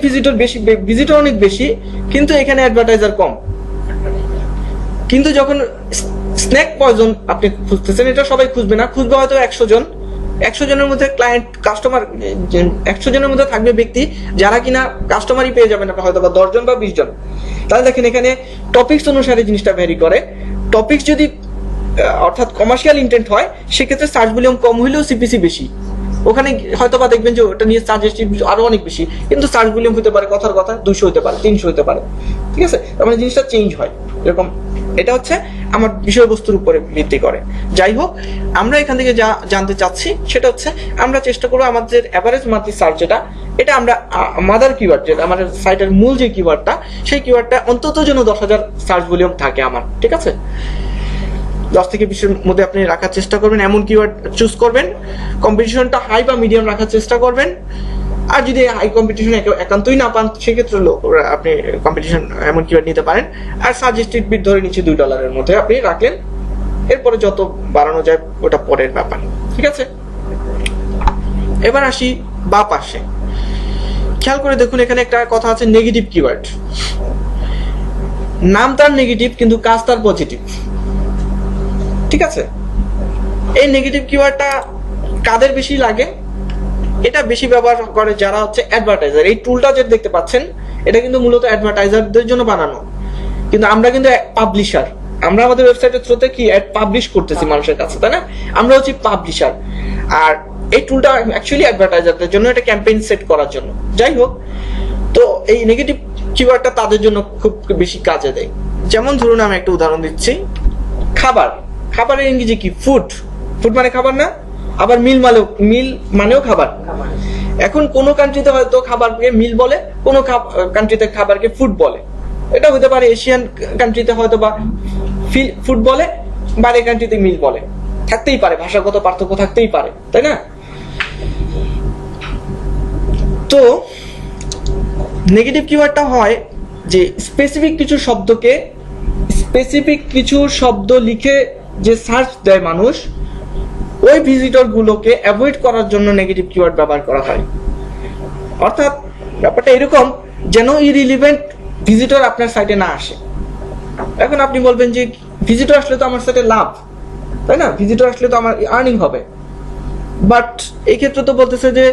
ভিজিটর অনেক বেশি, কিন্তু এখানে অ্যাডভার্টাইজার কম। কিন্তু যখন স্ন্যাক পয়জন আপনি খুঁজতেছেন, এটা সবাই খুঁজবে না, খুঁজবে হয়তো 100 জন, 100 জনের মধ্যে ক্লায়েন্ট কাস্টমার 100 জনের মধ্যে থাকবে ব্যক্তি যারা কিনা কাস্টমারই পেয়ে যাবেন আপনি হয়তো বা 10 জন বা 20 জন। তাহলে দেখেন এখানে টপিকস অনুসারে জিনিসটা ভ্যারি করে। টপিকস যদি অর্থাৎ কমার্শিয়াল ইন্টেন্ট হয়, সেক্ষেত্রে সার্চ ভলিউম কম হলেও সিপিসি বেশি। ওখানে হয়তো বা দেখবেন যে ওটা নিয়ে সাজেস্টেড আরো অনেক বেশি, কিন্তু সার্চ ভলিউম হতে পারে কথার কথা 200 হতে পারে, 300 হতে পারে। ঠিক আছে, তার মানে জিনিসটা চেঞ্জ হয় এরকম। এটা হচ্ছে আমার বিষয়বস্তুর উপরে ভিত্তি করে। যাই হোক, আমরা এখান থেকে যা জানতে চাচ্ছি সেটা হচ্ছে আমরা চেষ্টা করবো আমাদের অ্যাভারেজ মান্থলি সার্চ যেটা, এটা আমরা মাদার কিওয়ার্ড যেটা আমাদের সাইটের মূল যে কিওয়ার্ডটা, সেই কিওয়ার্ডটা অন্তত যেন 10,000 সার্চ ভলিউম থাকে আমার। ঠিক আছে, 10 থেকে 20 এর মধ্যে আপনি রাখার চেষ্টা করবেন, এমন কিওয়ার্ড চুজ করবেন। কম্পিটিশনটা হাই বা মিডিয়াম রাখার চেষ্টা করবেন। আর যদি হাই কম্পিটিশন একান্তই না পান, সেক্ষেত্রে আপনি কম্পিটিশন এমন কিওয়ার্ড নিতে পারেন। আর সাজেস্টেড বিট ধরে নিচ্ছে $2 মধ্যে আপনি রাখলেন, এরপরে যত বাড়ানো যায় ওটা পরের ব্যাপার। ঠিক আছে, এবার আসি বা পাশে। খেয়াল করে দেখুন, এখানে একটা কথা আছে নেগেটিভ কিওয়ার্ড। নাম তার নেগেটিভ, কিন্তু কাজ তার পজিটিভ। ঠিক আছে, এই নেগেটিভ কিওয়ার্ডটা কাদের বেশি লাগে? এটা বেশি ব্যবহার করে যারা হচ্ছে অ্যাডভার্টাইজার। এই টুলটা যেটা দেখতে পাচ্ছেন, এটা কিন্তু মূলত অ্যাডভার্টাইজারদের জন্য বানানো, কিন্তু আমরা কিন্তু পাবলিশার। আমরা আমাদের ওয়েবসাইটের থ্রুতে কি অ্যাড পাবলিশ করতেছি মানুষের কাছে, তাই না? আমরা হচ্ছে পাবলিশার। আর এই টুলটা অ্যাকচুয়ালি অ্যাডভার্টাইজারদের জন্য, এটা ক্যাম্পেইন সেট করার জন্য। যাই হোক, তো এই নেগেটিভ কিওয়ার্ডটা তাদের জন্য খুব বেশি কাজে দেয়। যেমন ধরুন, আমি একটা উদাহরণ দিচ্ছি, খাবার। খাবারের ইংরেজি কি? ফুড। ফুড মানে খাবার না? আবার মিল মানেও খাবার। এখন কোন কান্ট্রিতে হয়তো খাবারকে মিল বলে, কোন কান্ট্রিতে খাবারকে ফুড বলে। এটা হতে পারে এশিয়ান কান্ট্রিতে হয়তো বা ফুড বলে, বাইরের কান্ট্রিতে মিল বলে, থাকতেই পারে, ভাষাগত পার্থক্য থাকতেই পারে, তাই না? তো নেগেটিভ কিওয়ার্ডটা হয় যে স্পেসিফিক কিছু শব্দ লিখে যে সার্চ দেয় মানুষ, ওই ভিজিটর গুলোকে অ্যাভয়েড করার জন্য নেগেটিভ কিওয়ার্ড ব্যবহার করা হয়। অর্থাৎ ব্যাপারটা এরকম যেন ইরিলিভেন্ট ভিজিটর আপনার সাইটে না আসে। এখন আপনি বলবেন যে ভিজিটর আসলে তো আমার সাইটে লাভ, তাই না? ভিজিটর আসলে তো আমার আর্নিং হবে। বাট এই ক্ষেত্রে তো বলতেছে যে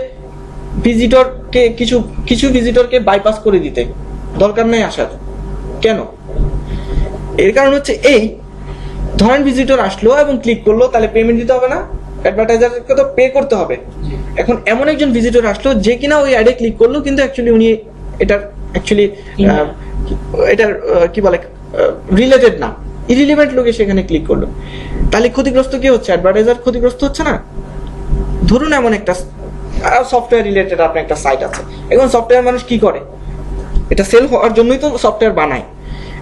ভিজিটরকে কিছু ভিজিটরকে বাইপাস করে দিতে, দরকার নেই আসার। কেন? এর কারণ হচ্ছে এই, ধরেন ভিজিটর আসলো এবং ক্লিক করলো, তাহলে পেমেন্ট দিতে হবে না? অ্যাডভার্টাইজারকে তো পে করতে হবে। এখন এমন একজন ভিজিটর আসলো যে কিনা ওই অ্যাডে ক্লিক করলো, কিন্তু অ্যাকচুয়ালি উনি এটার কি বলে রিলেটেড না, ইরিলিভেন্ট লোকে সেখানে ক্লিক করলো, তাহলে ক্ষতিগ্রস্ত কি হচ্ছে? অ্যাডভার্টাইজার ক্ষতিগ্রস্ত হচ্ছে না? ধরুন এমন একটা সফটওয়্যার রিলেটেড আপনার একটা সাইট আছে। এখন সফটওয়্যার মানুষ কি করে? এটা সেল হওয়ার জন্যই তো সফটওয়্যার বানায়।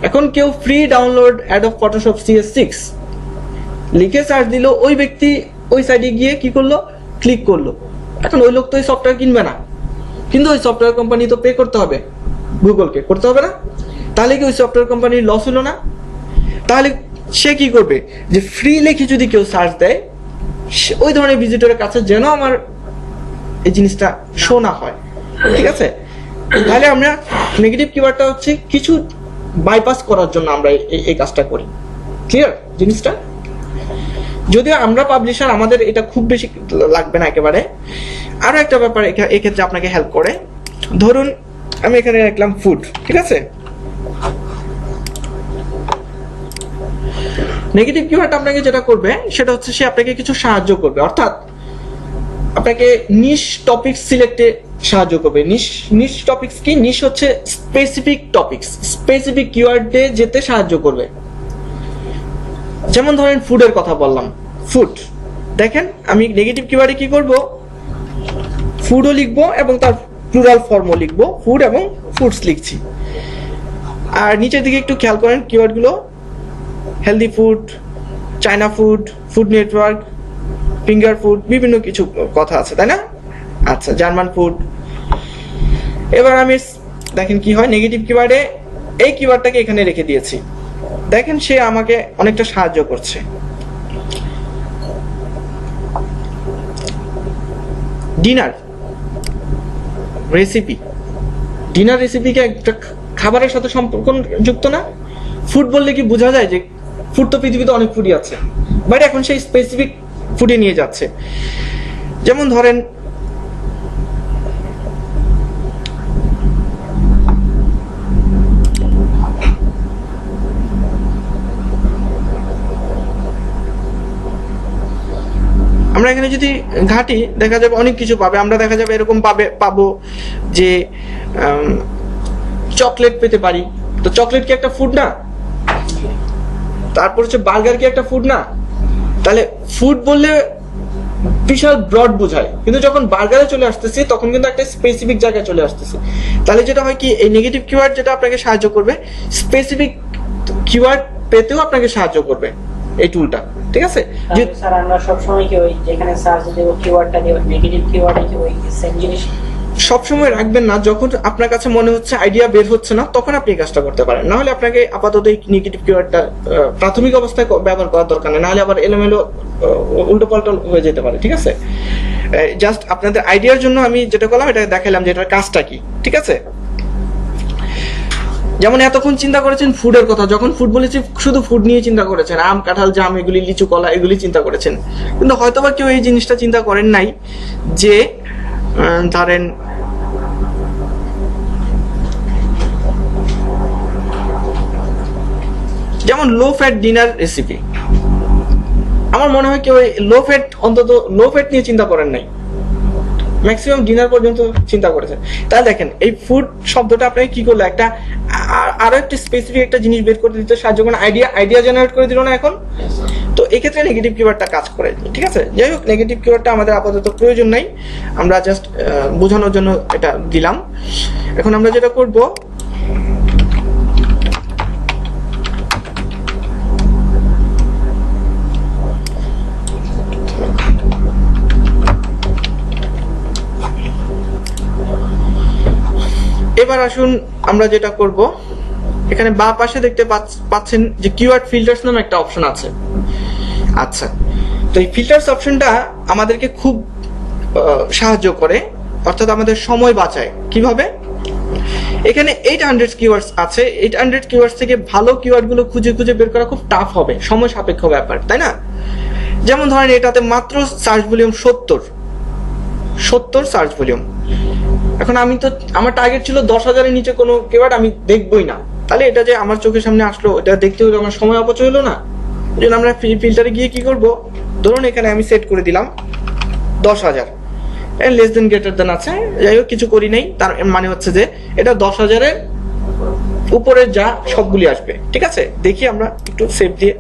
এখন কেউ free download Adobe Photoshop CS6 লিখে সার্চ দিল, ওই ব্যক্তি ওই সাইটে গিয়ে কি করলো? ক্লিক করলো। এখন ওই লোক তো ওই সফটওয়্যার কিনবে না, কিন্তু ওই সফটওয়্যার কোম্পানি তো পে করতে হবে, গুগলকে করতে হবে না? তাহলে কি ওই সফটওয়্যার কোম্পানির লস হলো না? তাহলে সে কি করবে? যে ফ্রি লিখে যদি কেউ সার্চ দেয়, ওই ধরনের ভিজিটরের কাছে যেন আমার এই জিনিসটা শো না হয়, ঠিক আছে? তাহলে আমরা নেগেটিভ কিওয়ার্ডটা হচ্ছে কিছু বাইপাস করার জন্য আমরা এই কাজটা করি। ক্লিয়ার জিনিসটা? যদিও আমরা পাবলিশার, আমাদের এটা খুব বেশি লাগবে না একেবারে। আরো একটা ব্যাপার এক্ষেত্রে আপনাকে হেল্প করে, ধরুন আমি এখানে লিখলাম ফুড, ঠিক আছে? নেগেটিভ কিওয়ার্ড আপনাকে যেটা করবে সেটা হচ্ছে সে আপনাকে কিছু সাহায্য করবে, অর্থাৎ আপনাকে নিশ টপিক সিলেক্টে সাহায্য করবে। নিশ টপিকস কি? নিশ হচ্ছে স্পেসিফিক টপিকস, স্পেসিফিক কিওয়ার্ডে যেতে সাহায্য করবে। যেমন ধরেন ফুডের কথা বললাম, ফুড, দেখেন আমি নেগেটিভ কিওয়ার্ডে কি করব? ফুডও লিখবো এবং তার প্লুরাল ফর্মও লিখবো, ফুড এবং ফুডস লিখছি। আর নিচের দিকে একটু খেয়াল করেন কিওয়ার্ডগুলো, healthy food, China food, food network, finger food, বিভিন্ন কিছু কথা আছে, তাই না? আচ্ছা, জার্মান ফুড। এবার আমি দেখেন কি হয়, নেগেটিভ কিওয়ার্ডে এই কিওয়ার্ডটাকে এখানে রেখে দিয়েছি। দেখেন সে আমাকে অনেকটা সাহায্য করছে। ডিনার রেসিপি, ডিনার রেসিপিকে একটা খাবারের সাথে সম্পর্ক যুক্ত না? ফুড বললে কি বোঝা যায় যে ফুড তো পৃথিবীতে অনেক ফুডই আছে, বাট এখন সেই স্পেসিফিক ফুডে নিয়ে যাচ্ছে। যেমন ধরেন আমরা এখানে যদি ঘাটি, দেখা যাবে অনেক কিছু পাবে। আমরা দেখা যাবে এরকম পাবো যে চকলেট পেতে পারি। তো চকলেট কি একটা ফুড না? তারপর হচ্ছে বার্গার কি একটা ফুড না? তাহলে ফুড বললে বিশাল ব্রড বোঝায়, কিন্তু যখন বার্গারে চলে আসতেছি তখন কিন্তু একটা স্পেসিফিক জায়গায় চলে আসতেছি। তাহলে যেটা হয় কি, এই নেগেটিভ কিওয়ার্ড যেটা আপনাকে সাহায্য করবে, স্পেসিফিক কিওয়ার্ড পেতেও আপনাকে সাহায্য করবে এই টুলটা, ঠিক আছে? স্যার আমরা সব সময় কি ওই যেখানে সার্চ দেব কিওয়ার্ডটা দেব, নেগেটিভ কিওয়ার্ডে কি ওই সেম জিনিস সবসময় রাখবেন না। যখন আপনার কাছে মনে হচ্ছে আইডিয়া বের হচ্ছে না, তখন আপনি এই কাজটা করতে পারেন। না হলে আপনাকে আপাতত এই নেগেটিভ কিওয়ার্ডটা প্রাথমিক অবস্থায় ব্যবহার করার দরকার নেই, নাহলে আবার এলোমেলো উল্টো পাল্টো হয়ে যেতে পারে, ঠিক আছে? জাস্ট আপনাদের আইডিয়ার জন্য আমি যেটা করলাম এটা দেখালাম যে এটার কাজটা কি, ঠিক আছে? যেমন এতক্ষণ চিন্তা করেছেন ফুডের কথা, যখন ফুড বলেছি শুধু ফুড নিয়ে চিন্তা করেছেন, আম, কাঁঠাল, জাম, এগুলি, লিচু, কলা, এগুলি চিন্তা করেছেন। কিন্তু হয়তোবা কেউ এই জিনিসটা চিন্তা করেন নাই যে ধরেন যেমন লো ফ্যাট ডিনার রেসিপি, আমার মনে হয় কেউ লো ফ্যাট, অন্তত লো ফ্যাট নিয়ে চিন্তা করেন নাই, ম্যাক্সিমাম ডিনার পর্যন্ত চিন্তা করেছেন। তাহলে দেখেন এই ফুড শব্দটা আপনাকে কি করলো, একটা আরো একটা স্পেসিফিক একটা জিনিস বের করে দিতে সাহায্য করে, আইডিয়া জেনারেট করে দিল না এখন? তো এই ক্ষেত্রে নেগেটিভ কিওয়ার্ডটা কাজ করে, ঠিক আছে? যাই হোক, নেগেটিভ কিওয়ার্ডটা আমাদের আপাতত প্রয়োজন নাই, আমরা জাস্ট বোঝানোর জন্য এটা দিলাম। এখন আমরা যেটা করব, এবার আসুন আমরা যেটা করব, এখানে বাঁ পাশে দেখতে পাচ্ছেন যে কিওয়ার্ড ফিল্টার্স নামে একটা অপশন আছে। আচ্ছা, তো এই ফিল্টার্স অপশনটা আমাদেরকে খুব সাহায্য করে, অর্থাৎ আমাদের সময় বাঁচায়। কিভাবে? এখানে 800 কিওয়ার্ডস আছে, 800 কিওয়ার্ডস থেকে ভালো কিওয়ার্ডগুলো খুঁজে খুঁজে বের করা খুব টাফ হবে, সময় সাপেক্ষ ব্যাপার, তাই না? যেমন ধরেন এটাতে মাত্র সার্চ ভলিউম 70 সার্চ ভলিউম। এখন আমি তো আমার টার্গেট ছিল 10,000-এর নিচে কোনো কিওয়ার্ড আমি দেখবই না, তাহলে এটা যে আমার চোখের সামনে আসলো এটা দেখতে হলে আমার সময় অপচয় হলো না। এই জন্য আমরা ফিল্টারে গিয়ে কি করব, ধরুন এখানে আমি সেট করে দিলাম 10,000, লেস দেন গ্রেটার দেন আছে, যাই হোক কিছু করি নাই, তার মানে হচ্ছে যে এটা 10,000-এর উপরে যা সবগুলি আসবে। ঠিক আছে, দেখি আমরা একটু সেভ দিয়ে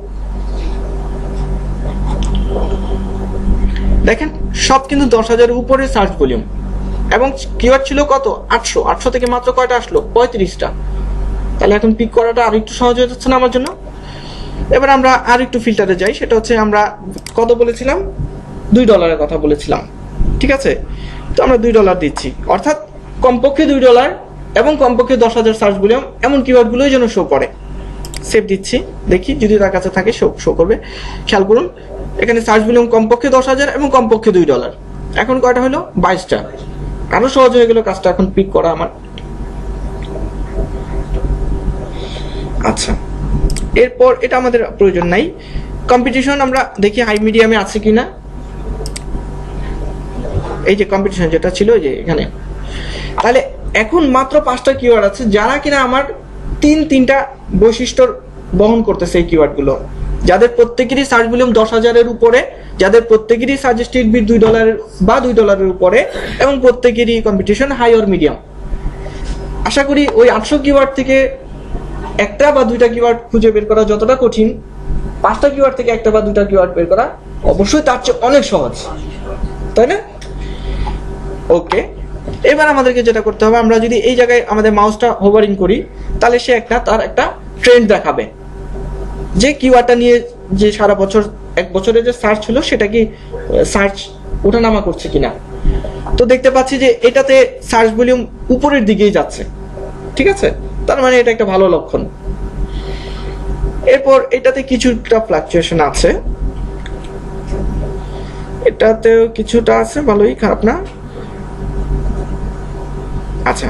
দেখেন সব কিন্তু 10,000-এর উপরে সার্চ ভলিউম, এবং কিওয়ার্ড ছিল কত 800 থেকে মাত্র কয়টা আসলো 35টা। তাহলে এখন পিক করাটা আর একটু সহজ হয়ে যাচ্ছে না আমার জন্য। এবার আমরা আর একটু ফিল্টারে যাই, সেটা হচ্ছে আমরা কত বলেছিলাম, $2 কথা বলেছিলাম। ঠিক আছে, তো আমরা $2 দিচ্ছি, অর্থাৎ কমপক্ষে $2 এবং কমপক্ষে 10,000 সার্চ ভলিউম এমন কিওয়ার্ডগুলোই যেন শো করে। সেভ দিচ্ছি, দেখি যদি তার কাছে থাকে শো করবে। খেয়াল করুন এখানে সার্চ ভলিউম কমপক্ষে 10,000 এবং কমপক্ষে $2। এখন কয়টা হলো 22টা। আরো সহজ হয়ে গেল কাজটা এখন পিক করা আমার। আচ্ছা, এরপর এটা আমাদের প্রয়োজন নাই। কম্পিটিশন আমরা দেখি হাই মিডিয়ামে আছে কিনা। এই যে কম্পিটিশন যেটা ছিল এই যে এখানে, তাহলে এখন মাত্র 5টা কিওয়ার্ড আছে যারা কিনা আমার তিনটা বৈশিষ্ট্য বহন করতেছে। এই কিওয়ার্ড গুলো যাদের প্রত্যেকেরই সার্চ ভলিউম 10,000-এর উপরে, যাদের প্রত্যেকেরই সাজেস্টেড বিড $2 বা $2-এর উপরে, এবং প্রত্যেকেরই কম্পিটিশন হাই অর মিডিয়াম। আশা করি ওই 800 কিওয়ার্ড থেকে একটা বা দুইটা কিওয়ার্ড খুঁজে বের করা যতটা কঠিন, 5টা কিওয়ার্ড থেকে একটা বা দুইটা কিওয়ার্ড বের করা অবশ্যই তার চেয়ে অনেক সহজ, তাই না? ওকে, এবার আমাদেরকে যেটা করতে হবে, আমরা যদি এই জায়গায় আমাদের মাউসটা হোভারিং করি তাহলে সে তার একটা ট্রেন্ড দেখাবে যে কিওয়ার্ডটা নিয়ে যে সারা বছর 1 বছরে যে সার্চ হলো সেটা কি সার্চ ওঠানামা করছে কিনা। তো দেখতে পাচ্ছি যে এটাতে সার্চ ভলিউম উপরের দিকেই যাচ্ছে। ঠিক আছে, তার মানে এটা একটা ভালো লক্ষণ। এরপর এটাতে কিছুটা ফ্লাকচুয়েশন আছে, এটাতেও কিছুটা আছে, ভালোই, খারাপ না। আচ্ছা,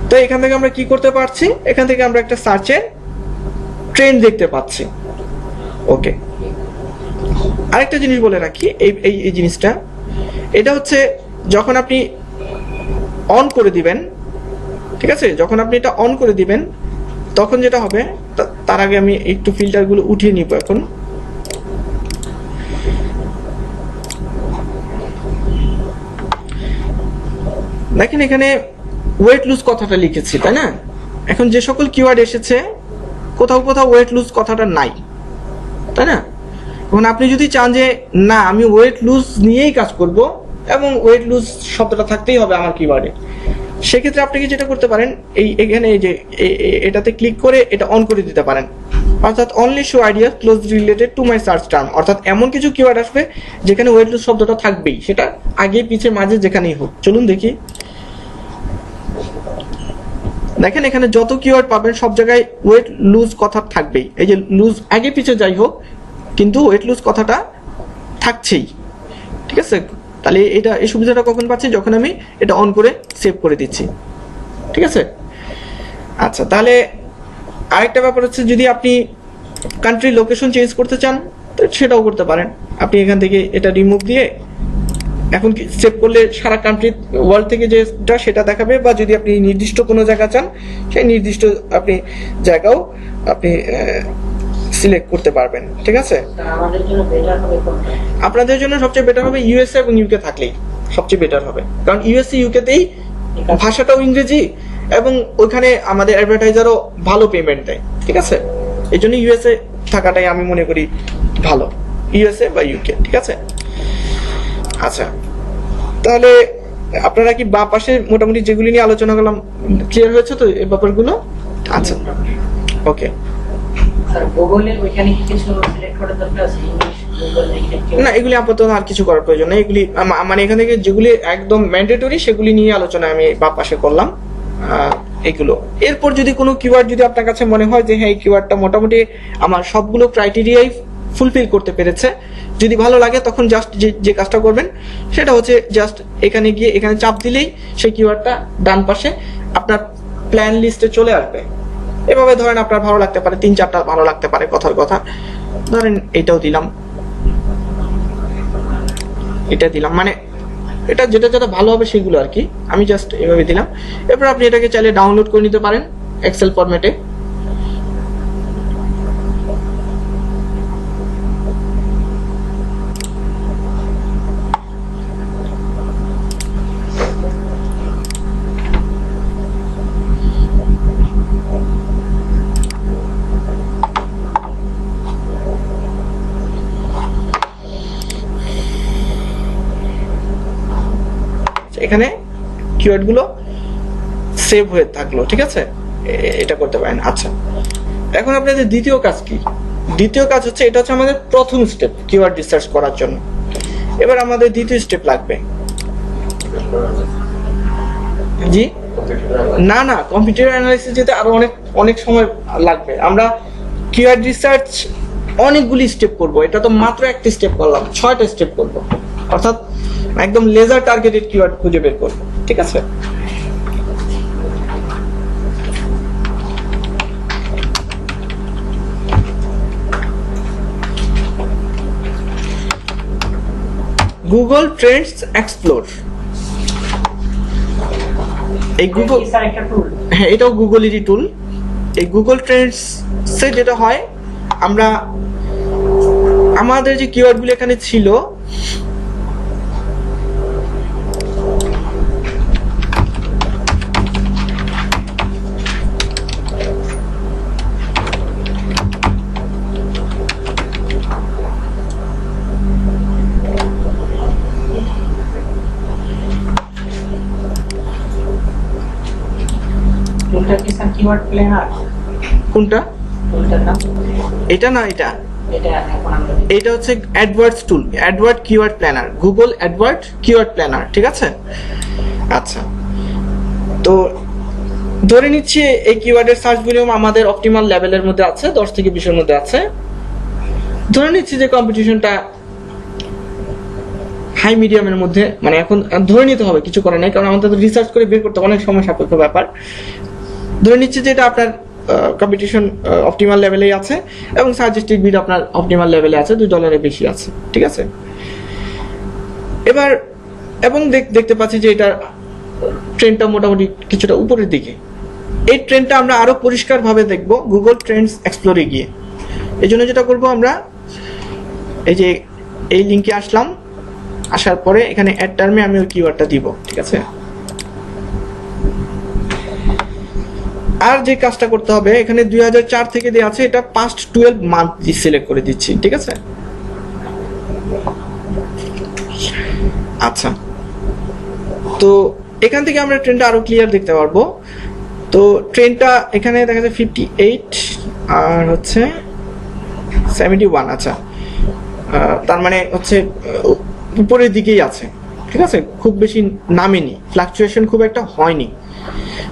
তো এখান থেকে আমরা কি করতে পারছি, এখান থেকে আমরা একটা সার্চের ট্রেন্ড দেখতে পাচ্ছি। ওকে, আরেকটা জিনিস বলে রাখি, এই জিনিসটা, এটা হচ্ছে যখন আপনি অন করে দিবেন, ঠিক আছে, যখন আপনি এটা অন করে দিবেন তখন যেটা হবে, তার আগে আমি একটু ফিল্টারগুলো উঠিয়ে নিব। এখন দেখেন এখানে ওয়েট লুজ কথাটা লিখেছি, তাই না? এখন যে সকল কিওয়ার্ড এসেছে কোথাও কোথাও ওয়েট লুজ কথাটা নাই, তাই না? এখন আপনি যদি চান যে না আমি ওয়েট লুজ নিয়েই কাজ করব এবং ওয়েট লুজ শব্দটা থাকতেই হবে আমার কিওয়ার্ডে, সেক্ষেত্রে আপনি কি যেটা করতে পারেন, এখানে এই যে এটাতে ক্লিক করে এটা অন করে দিতে পারেন, অর্থাৎ only show idea close related to my search term, অর্থাৎ এমন কিছু কিওয়ার্ড আসবে যেখানে ওয়েট লুজ শব্দটা থাকবেই, সেটা আগে পিছে মাঝে যেখানেই হোক। চলুন দেখি, দেখেন এখানে যত কিওয়ার্ড পাবেন সব জায়গায় ওয়েট লুজ কথা থাকবেই। এই যে লুজ আগে পিছে যাই হোক কিন্তু ওয়েট লুজ কথাটা থাকছেই। ঠিক আছে, তাহলে এটা এই সুবিধাটা কখন পাচ্ছি, যখন আমি এটা অন করে সেভ করে দিচ্ছি। ঠিক আছে, আচ্ছা, তাহলে আরেকটা ব্যাপার হচ্ছে যদি আপনি কান্ট্রি লোকেশন চেঞ্জ করতে চান তো সেটাও করতে পারেন। আপনি এখান থেকে এটা রিমুভ দিয়ে এখন সেভ করলে সারা কান্ট্রি ওয়ার্ল্ড থেকে যেটা সেটা দেখাবে, বা যদি আপনি নির্দিষ্ট কোনো জায়গা চান সেই নির্দিষ্ট আপনি জায়গাও আপনি সিলেক্ট করতে পারবেন। ঠিক আছে, আপনাদের জন্য সবচেয়ে বেটার হবে ইউএসএ এবং ইউকে থাকলেই সবচেয়ে বেটার হবে, কারণ ইউএসএ ইউকেতেই ভাষাটাও ইংরেজি এবং ওইখানে আমাদের অ্যাডভার্টাইজারও ভালো পেমেন্ট দেয়। ঠিক আছে, এই জন্য ইউএসএ থাকাটাই আমি মনে করি ভালো, ইউএসএ বা ইউকে। ঠিক আছে, আচ্ছা, তাহলে আপনারা কি বাঁ পাশে মোটামুটি যেগুলি নিয়ে আলোচনা করলাম ক্লিয়ার হয়েছে তো এই ব্যাপারগুলো? আচ্ছা, ওকে। না, এগুলি আপাতত আর কিছু করার প্রয়োজন নেই, এগুলি মানে এখান থেকে যেগুলি একদম ম্যান্ডেটরি সেগুলি নিয়ে আলোচনা আমি বাঁ পাশে করলাম এগুলো। এরপর যদি কোনো কিওয়ার্ড যদি আপনার কাছে মনে হয় যে হ্যাঁ এই কিওয়ার্ডটা মোটামুটি আমার সবগুলো ক্রাইটেরিয়াই ফুলফিল করতে পেরেছে, যদি ভালো লাগে তখন জাস্ট যে কাজটা করবেন সেটা হচ্ছে জাস্ট এখানে গিয়ে এখানে চাপ দিলেই সেই কিওয়ার্ডটা ডান পাশে আপনার প্ল্যান লিস্টে চলে আসবে। এভাবে ধরেন আপনার ভালো লাগতে পারে, 3-4টা ভালো লাগতে পারে কথার কথা, ধরেন এটাও দিলাম। এটা দিলাম, মানে এটা যেটা যেটা ভালো হবে সেগুলো আর কি, আমি জাস্ট এভাবে দিলাম। এরপর আপনি এটাকে চাইলে ডাউনলোড করে নিতে পারেন এক্সেল ফরম্যাটে। এখানে কিওয়ার্ডগুলো সেভ হয়ে থাকলো, ঠিক আছে, এটা করতে পারেন। আচ্ছা, এখন আপনাদের দ্বিতীয় কাজ কি? দ্বিতীয় কাজ হচ্ছে, এটা হচ্ছে আমাদের প্রথম স্টেপ কিওয়ার্ড রিসার্চ করার জন্য। এবার আমাদের দ্বিতীয় স্টেপ লাগবে। জি না না, কম্পিউটার অ্যানালাইসিস যেতে আরো অনেক অনেক সময় লাগবে। আমরা কিওয়ার্ড রিসার্চ অনেকগুলি স্টেপ করব, এটা তো মাত্র একটা স্টেপ করলাম, 6টা স্টেপ করব, অর্থাৎ একদম লেজার টার্গেটেড কিওয়ার্ড খুঁজে বের করব, ঠিক আছে। গুগল ট্রেন্ডস এক্সপ্লোর, এই গুগল, স্যার একটা টুল। হ্যাঁ এটাও গুগলেরই টুল। এই গুগল ট্রেন্ডস এ যেটা হয়, আমরা আমাদের যে কিওয়ার্ডগুলো এখানে ছিল, টুলটা কি স্যার কিওয়ার্ড প্ল্যানার? কোনটা? টুলটার নাম এটা না, এটা এটা এখন আমরা এটা হচ্ছে AdWords tool, AdWord keyword planner, Google AdWord keyword planner, ঠিক আছে। আচ্ছা, তো ধরে নিচ্ছি এই কিওয়ার্ডের সার্চ ভলিউম আমাদের অপটিমাল লেভেলের মধ্যে আছে, 10 থেকে 20 এর মধ্যে আছে। ধরে নিচ্ছি যে কম্পিটিশনটা হাই মিডিয়ামের মধ্যে, মানে এখন ধরে নিতে হবে, কিছু করার নাই, কারণ আমাদের রিসার্চ করে বের করতে অনেক সময় সাপেক্ষ ব্যাপার। ধরে নিচ্ছি যে এটা আপনার কম্পিটিশন অপটিমাল লেভেলেই আছে এবং সাজেস্টেড বিড আপনার অপটিমাল লেভেলে আছে, $2 বেশি আছে, ঠিক আছে। এবার এবং দেখতে পাচ্ছি যে এটা ট্রেন্ডটা মোটামুটি কিছুটা উপরের দিকে। এই ট্রেন্ডটা আমরা আরো পরিষ্কারভাবে দেখব গুগল ট্রেন্ডস এক্সপ্লোরে গিয়ে। এই জন্য যেটা করব, আমরা এই যে এই লিঙ্কে আসলাম, আসার পরে এখানে অ্যাড টার্মে আমি ওই কিওয়ার্ডটা দিব, ঠিক আছে। আর যে কাজটা করতে হবে, এখানে 2004 থেকে দেওয়া আছে, এটা পাস্ট 12 মান্থ সিলেক্ট করে দিচ্ছি, ঠিক আছে। আচ্ছা, তো এখান থেকে আমরা ট্রেন্ডটা আরো ক্লিয়ার দেখতে পারবো। তো ট্রেন্ডটা এখানে দেখা যায় 58 আর হচ্ছে 71, আচ্ছা, তার মানে হচ্ছে উপরের দিকেই আছে, ঠিক আছে, খুব বেশি নামেনি, ফ্লাকচুয়েশন খুব একটা হয়নি।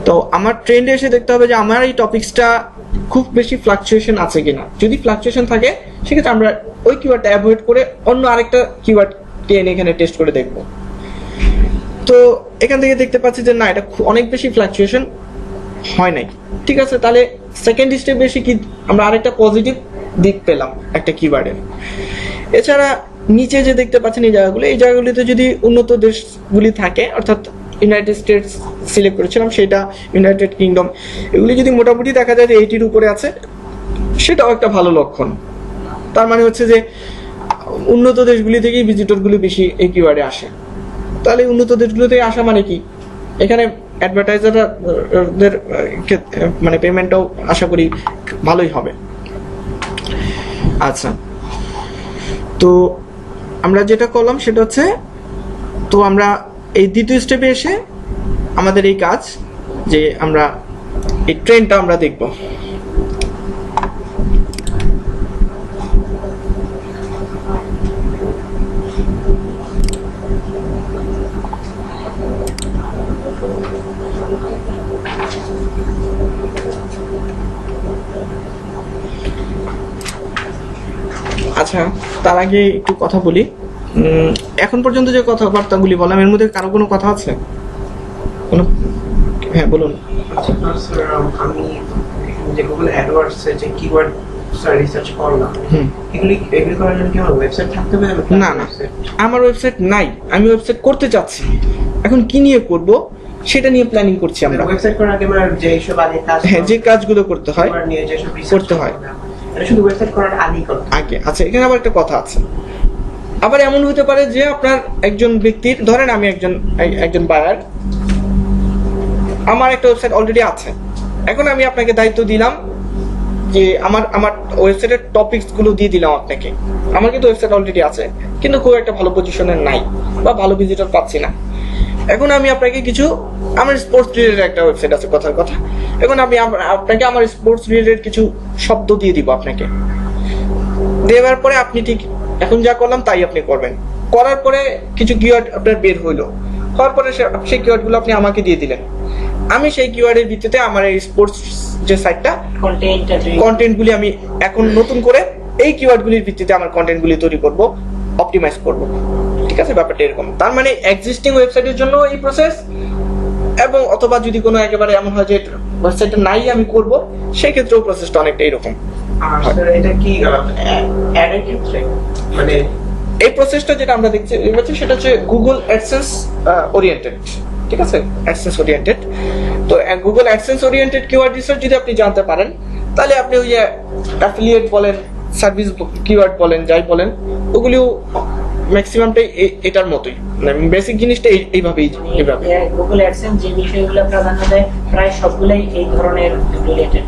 তো আমার ট্রেন্ডে এসে দেখতে হবে যে আমার এই টপিকসটা খুব বেশি ফ্লাকচুয়েশন আছে কিনা। যদি ফ্লাকচুয়েশন থাকে, সেক্ষেত্রে আমরা ওই কিওয়ার্ডটা অ্যাভয়েড করে অন্য আরেকটা কিওয়ার্ড টেনে এখানে টেস্ট করে দেখব। তো এখান থেকে দেখতে পাচ্ছি যে না, এটা অনেক বেশি ফ্লাকচুয়েশন হয় নাই, ঠিক আছে। তাহলে সেকেন্ড স্টেপ বেশি কি, আমরা আরেকটা পজিটিভ দিক পেলাম একটা কিওয়ার্ডের। এছাড়া নিচে যে দেখতে পাচ্ছেন এই জায়গাগুলো, এই জায়গাগুলিতে যদি উন্নত দেশগুলি থাকে, অর্থাৎ ইউনাইটেড স্টেটস সিলেক্ট করেছিলাম, সেটা ইউনাইটেড কিংডম, এগুলি যদি মোটামুটি দেখা যায় যে 80-র উপরে আছে, সেটাও একটা ভালো লক্ষণ। তার মানে হচ্ছে যে উন্নত দেশগুলি থেকেই ভিজিটরগুলি বেশি এই কিওয়ার্ডে আসে। তাহলে উন্নত দেশগুলো থেকে আসা মানে কি, এখানে অ্যাডভার্টাইজারদের মানে পেমেন্টটাও আশা করি ভালোই হবে। আচ্ছা, তো আমরা যেটা করলাম সেটা হচ্ছে, তো আমরা এই দ্বিতীয় স্টেপে এসে আমাদের এই কাজ যে আমরা এই ট্রেন্ডটা আমরা দেখব। আচ্ছা, তার আগে একটু কথা বলি। এখন পর্যন্ত যে কথাবার্তাগুলি বললাম, এর মধ্যে কারো কোনো কথা আছে? কোনো? হ্যাঁ বলুন। আমি যে গুগল অ্যাডওয়ার্ডস যে কিওয়ার্ড রিসার্চ করলাম, হুম। এগুলি করার জন্য কি আমার ওয়েবসাইট থাকতে হবে? না না, আমার ওয়েবসাইট নাই, আমি ওয়েবসাইট করতে চাচ্ছি, এখন কি নিয়ে করব সেটা নিয়ে প্ল্যানিং করছি আমরা। ওয়েবসাইট করার আগে আমার যে সব আগে কাজ, হ্যাঁ, যে কাজগুলো করতে হয় আমার নিয়ে যে সব research করতে হয়। এটা শুধু ওয়েবসাইট করার আগেই করতে হয়। আগে। আচ্ছা, এখানে আবার একটা কথা আছে, আবার এমন হতে পারে যে আপনার একজন ব্যক্তির, ধরেন আমি একজন বায়ার, আমার একটা ওয়েবসাইট অলরেডি আছে, এখন আমি আপনাকে দায়িত্ব দিলাম যে আমার ওয়েবসাইটের টপিকস গুলো দিয়ে দিলাম আপনাকে, আমার কিন্তু ওয়েবসাইট অলরেডি আছে কিন্তু খুব একটা ভালো পজিশনে নাই বা ভালো ভিজিটর পাচ্ছি না। এখন আমি আপনাকে কিছু, আমার স্পোর্টস রিলেটেড একটা ওয়েবসাইট আছে কথার কথা, এখন আমি আপনাকে আমার স্পোর্টস রিলেটেড কিছু শব্দ দিয়ে দিব আপনাকে, দেওয়ার পরে আপনি ঠিক এখন যা করলাম তাই আপনি করবেন, করার পরে কিছু কিওয়ার্ড আপনার বের হইলো, হওয়ার পরে সেই কিওয়ার্ডগুলো আপনি আমাকে দিয়ে দিলেন, আমি সেই কিওয়ার্ডের ভিত্তিতে আমার এই স্পোর্টস যে সাইটটা কন্টেন্টগুলি আমি এখন নতুন করে এই কিওয়ার্ডগুলির ভিত্তিতে আমার কন্টেন্টগুলি তৈরি করব, অপটিমাইজ করব। ঠিক আছে, ব্যাপারটা এরকম। তার মানে এক্সিস্টিং ওয়েবসাইটের জন্য এই প্রসেস, এবং অথবা যদি কোনো একেবারে এমন হয় যে ওয়েবসাইটটা নাই আমি করব, সেই ক্ষেত্রেও প্রসেসটা অনেকটা এরকম। আর এটা কি অ্যাডের ক্ষেত্রে মানে এই প্রসেসটা যেটা আমরা দেখছি সেটা হচ্ছে গুগল অ্যাডসেন্স ওরিয়েন্টেড। ঠিক আছে, অ্যাডসেন্স ওরিয়েন্টেড। তো Google AdSense oriented keyword research যদি আপনি জানতে পারেন, তাহলে আপনি ওই যে অ্যাফিলিয়েট বলেন, সার্ভিস কিওয়ার্ড বলেন, যাই বলেন, ওগুলিও ম্যাক্সিমামটাই এটার মতোই, মানে বেসিক জিনিসটা এইভাবেই। গুগল অ্যাডসেন্স যে বিষয়গুলো প্রাধান্য দেয় প্রায় সবগুলাই এই ধরনের রিলেটেড।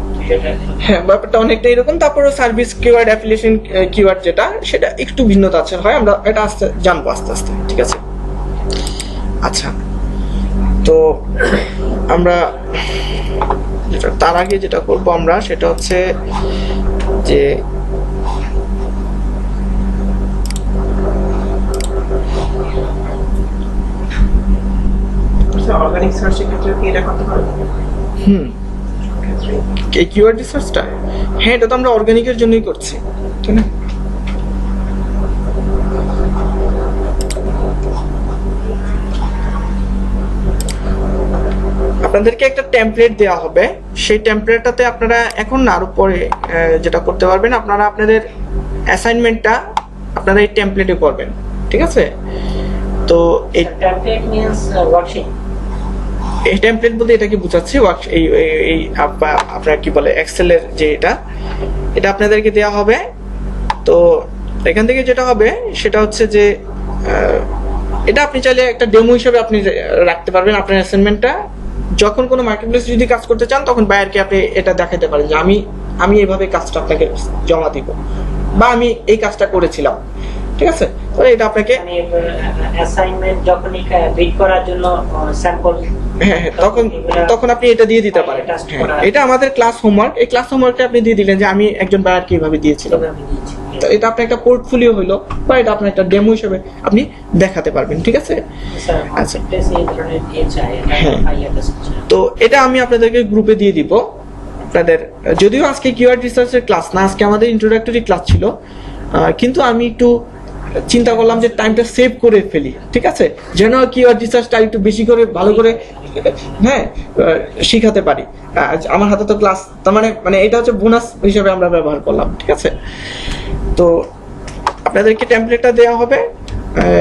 হ্যাঁ, ব্যাপারটা অনেকটা এরকম। তারপরে সার্ভিস কিওয়ার্ড, অ্যাফিলিয়েশন কিওয়ার্ড যেটা, সেটা একটু ভিন্নতা আছে হয়, আমরা এটা জানবো আস্তে আস্তে। ঠিক আছে, আচ্ছা, তো আমরা তার আগে যেটা করব আমরা সেটা হচ্ছে যে অর্গানিক সার্চের ক্ষেত্রে কি এটা করতে পারবো? এই কিওয়ার্ড রিসার্চটা, হ্যাঁ, এটা তো আমরা অর্গানিকের জন্যই করছি, ঠিক না? আপনাদেরকে একটা টেমপ্লেট দেওয়া হবে, সেই টেমপ্লেটটাতে আপনারা এখন না আরো পরে যেটা করতে পারবেন, আপনারা আপনাদের অ্যাসাইনমেন্টটা আপনারা এই টেমপ্লেটে করবেন। ঠিক আছে, তো এই টেমপ্লেট মিন্স ওয়ার্কশিট। এই টেমপ্লেট বলতে এটাকে বোঝাচ্ছি, এই আপনার কি বলে এক্সেলের যে এটা আপনাদেরকে দেওয়া হবে। তো এখান থেকে যেটা হবে সেটা হচ্ছে যে এটা আপনি চাইলে একটা ডেমো হিসেবে আপনি রাখতে পারবেন আপনার অ্যাসাইনমেন্টটা। যখন কোনো মার্কেটপ্লেসে যদি কাজ করতে চান, তখন বায়ারকে আপনি এটা দেখাতে পারেন যে আমি এইভাবে কাজটা আপনাকে জমা দিব, বা আমি এই কাজটা করেছিলাম। ঠিক আছে, তো এটা আপনাকে অ্যাসাইনমেন্ট যখনই বিড করার জন্য স্যাম্পল, হ্যাঁ তখন আপনি এটা দিয়ে দিতে পারেন। এটা আমাদের ক্লাস হোমওয়ার্ক, এই ক্লাস হোমওয়ার্কটা আপনি দিয়ে দিলেন যে আমি একজন বায়ারকে এইভাবে দিয়েছিলাম। তো এটা আপনার একটা পোর্টফোলিও হইলো, বা এটা আপনার একটা ডেমো হিসেবে আপনি দেখাতে পারবেন। ঠিক আছে, আচ্ছা, তো এটা আমি আপনাদেরকে গ্রুপে দিয়ে দিব আপনাদের। যদিও আজকে কিওয়ার্ড রিসার্চের ক্লাস না, আজকে আমাদের ইন্ট্রোডাক্টরি ক্লাস ছিল, কিন্তু আমি একটু চিন্তা করলাম যে টাইমটা সেভ করে ফেলি। ঠিক আছে, যেন কিওয়ার্ড রিসার্চটা একটু বেশি করে ভালো করে হ্যাঁ শিখাতে পারি। আমার হাতে তো ক্লাস, তার মানে এটা হচ্ছে বোনাস হিসেবে আমরা ব্যবহার করলাম। ঠিক আছে, তো আপনাদেরকে টেমপ্লেটটা দেওয়া হবে।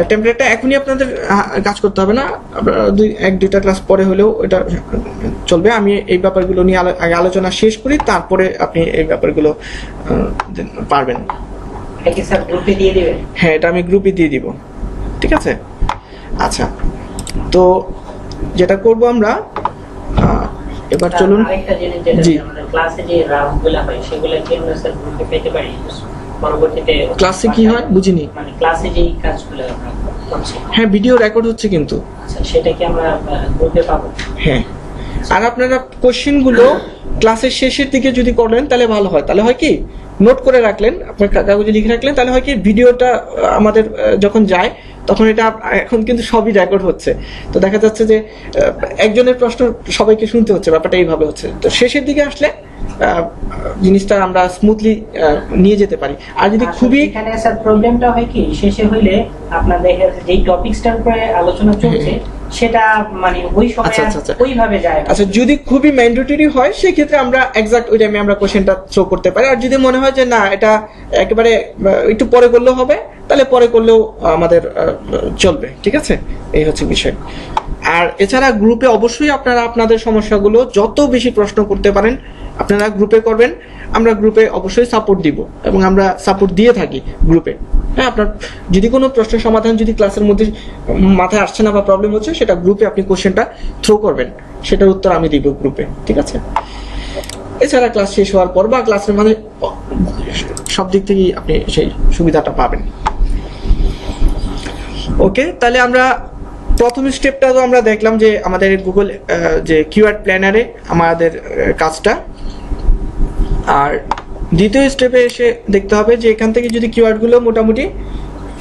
টেমপ্লেটটা এখনই আপনাদের কাজ করতে হবে না, এক দুইটা ক্লাস পরে হলেও এটা চলবে। আমি এই ব্যাপারগুলো নিয়ে আগে আলোচনা শেষ করি, তারপরে আপনি এই ব্যাপারগুলো পারবেন। হ্যাঁ, এটা আমি গ্রুপে দিয়ে দিব। ঠিক আছে, আচ্ছা, তো যেটা করব আমরা এবার চলুন। আরেকটা জিনিস যেটা আমাদের ক্লাসে যে রাউন্ডগুলো হয় সেগুলো কি আমরা স্যার গ্রুপে পেতে পারি পরবর্তীতে? ক্লাসে কি হয় বুঝিনি। মানে ক্লাসে যেই কাজগুলো আমরা করছি, হ্যাঁ, ভিডিও রেকর্ড হচ্ছে কিন্তু। আচ্ছা, সেটা কি আমরা গ্রুপে পাবো? হ্যাঁ, আর আপনারা কোশ্চেনগুলো ক্লাসের শেষের দিকে যদি করেন তাহলে ভালো হয়। তাহলে হয় কি, নোট করে রাখলেন, আপনার কাগজে লিখে রাখলেন, তাহলে হয় কি ভিডিওটা আমাদের যখন যায় তখন এটা এখন কিন্তু সবই রেকর্ড হচ্ছে, তো দেখা যাচ্ছে যে একজনের প্রশ্ন সবাইকে শুনতে হচ্ছে, ব্যাপারটা এইভাবে হচ্ছে। তো শেষের দিকে আসলে জিনিসটা আমরা স্মুথলি নিয়ে যেতে পারি। আর যদি খুবই এখানে স্যার প্রবলেমটা হয় কি, শেষে হইলে আপনাদের যেই টপিকসটার উপরে আলোচনা চলছে সেটা মানে ওই সময় আচ্ছা। ওইভাবে যায় না। আচ্ছা, যদি খুবই ম্যান্ডেটরি হয় সেক্ষেত্রে আমরা এক্সাক্ট ওই টাইমে আমরা কোশ্চেনটা থ্রো করতে পারি। আর যদি মনে হয় যে না এটা একেবারে একটু পরে করলেও হবে, তাহলে পরে করলেও আমাদের চলবে। ঠিক আছে, এই হচ্ছে বিষয়। আর এছাড়া গ্রুপে অবশ্যই আপনারা আপনাদের সমস্যাগুলো যত বেশি প্রশ্ন করতে পারেন আপনারা গ্রুপে করবেন। আমরা গ্রুপে অবশ্যই সাপোর্ট দিব এবং আমরা সাপোর্ট দিয়ে থাকি গ্রুপে। হ্যাঁ, আপনার যদি কোনো প্রশ্নের সমাধান যদি ক্লাসের মধ্যে মাথায় আসছে না বা প্রবলেম হচ্ছে, সেটা গ্রুপে আপনি কোশ্চেনটা থ্রো করবেন, সেটার উত্তর আমি দিব গ্রুপে। ঠিক আছে, এছাড়া ক্লাস শেষ হওয়ার পর বা ক্লাসের মানে সব দিক থেকেই আপনি সেই সুবিধাটা পাবেন। ওকে, তাহলে আমরা প্রথম স্টেপটা তো আমরা দেখলাম যে আমাদের গুগল যে কিওয়ার্ড প্ল্যানারে আমাদের কাজটা। আর দ্বিতীয় স্টেপে এসে দেখতে হবে যে এখান থেকে যদি কিওয়ার্ডগুলো মোটামুটি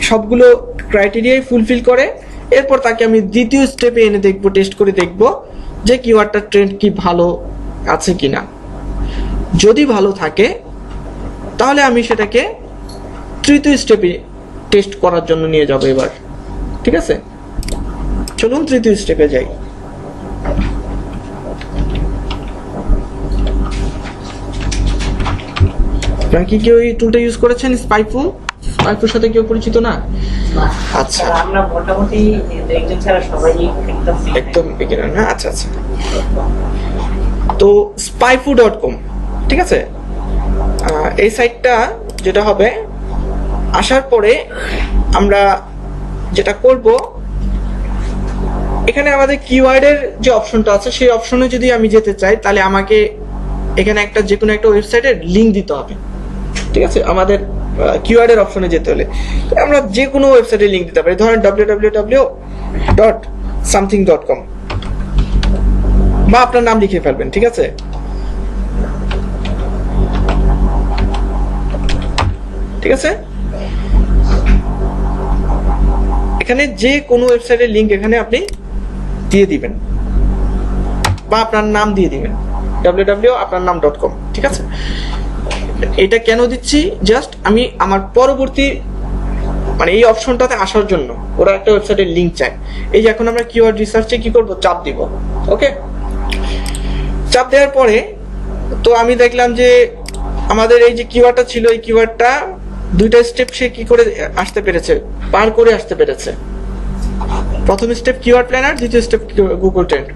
সবগুলো ক্রাইটেরিয়াই ফুলফিল করে, এরপর তাকে আমি দ্বিতীয় স্টেপে এনে দেখবো, টেস্ট করে দেখবো যে কিওয়ার্ডটার ট্রেন্ড কি ভালো আছে কিনা। যদি ভালো থাকে তাহলে আমি সেটাকে তৃতীয় স্টেপে টেস্ট করার জন্য নিয়ে যাব এবার। ঠিক আছে, চলুন তৃতীয় স্টেপে যাই। আপনারা কি কেউ এই টুলটা ইউজ করেছেন? স্পাইফুর সাথে কেউ পরিচিত না? আচ্ছা, আমরা মোটামুটি একজন ছাড়া সবাই একদম বিগিনার না? আচ্ছা। তো spyfu.com, ঠিক আছে, এই সাইটটা যেটা হবে, আসার পরে আমরা যেটা করব, এখানে আমাদের কিওয়ার্ডের যে অপশনটা আছে সেই অপশনে যদি আমি যেতে চাই তাহলে আমাকে এখানে একটা যে কোনো একটা ওয়েবসাইটের লিংক দিতে হবে। ঠিক আছে, আমাদের কিওয়ার্ডের অপশনে যেতে হলে আমরা যে কোনো ওয়েবসাইটের লিংক দিতে পারি। ধরেন www.something.com বা আপনার নাম লিখে ফেলবেন। ঠিক আছে, এখানে যে কোনো ওয়েবসাইটের লিংক এখানে আপনি দিয়ে দিবেন বা আপনার নাম দিয়ে দিবেন, www.আপনারনাম.com। ঠিক আছে, এটা কেন দিচ্ছি, জাস্ট আমি আমার পরবর্তী মানে এই অপশনটাতে আসার জন্য ওরা একটা ওয়েবসাইটের লিংক চায়। এই যে এখন আমরা কিওয়ার্ড রিসার্চে কি করব, চাপ দিব। ওকে, চাপ দেওয়ার পরে তো আমি দেখলাম যে আমাদের এই যে কিওয়ার্ডটা ছিল, এই কিওয়ার্ডটা দুইটা স্টেপ সে কি করে আসতে পেরেছে, পার করে আসতে পেরেছে। প্রথম স্টেপ কিওয়ার্ড প্ল্যানার, দ্বিতীয় স্টেপ গুগল ট্রেন্ড।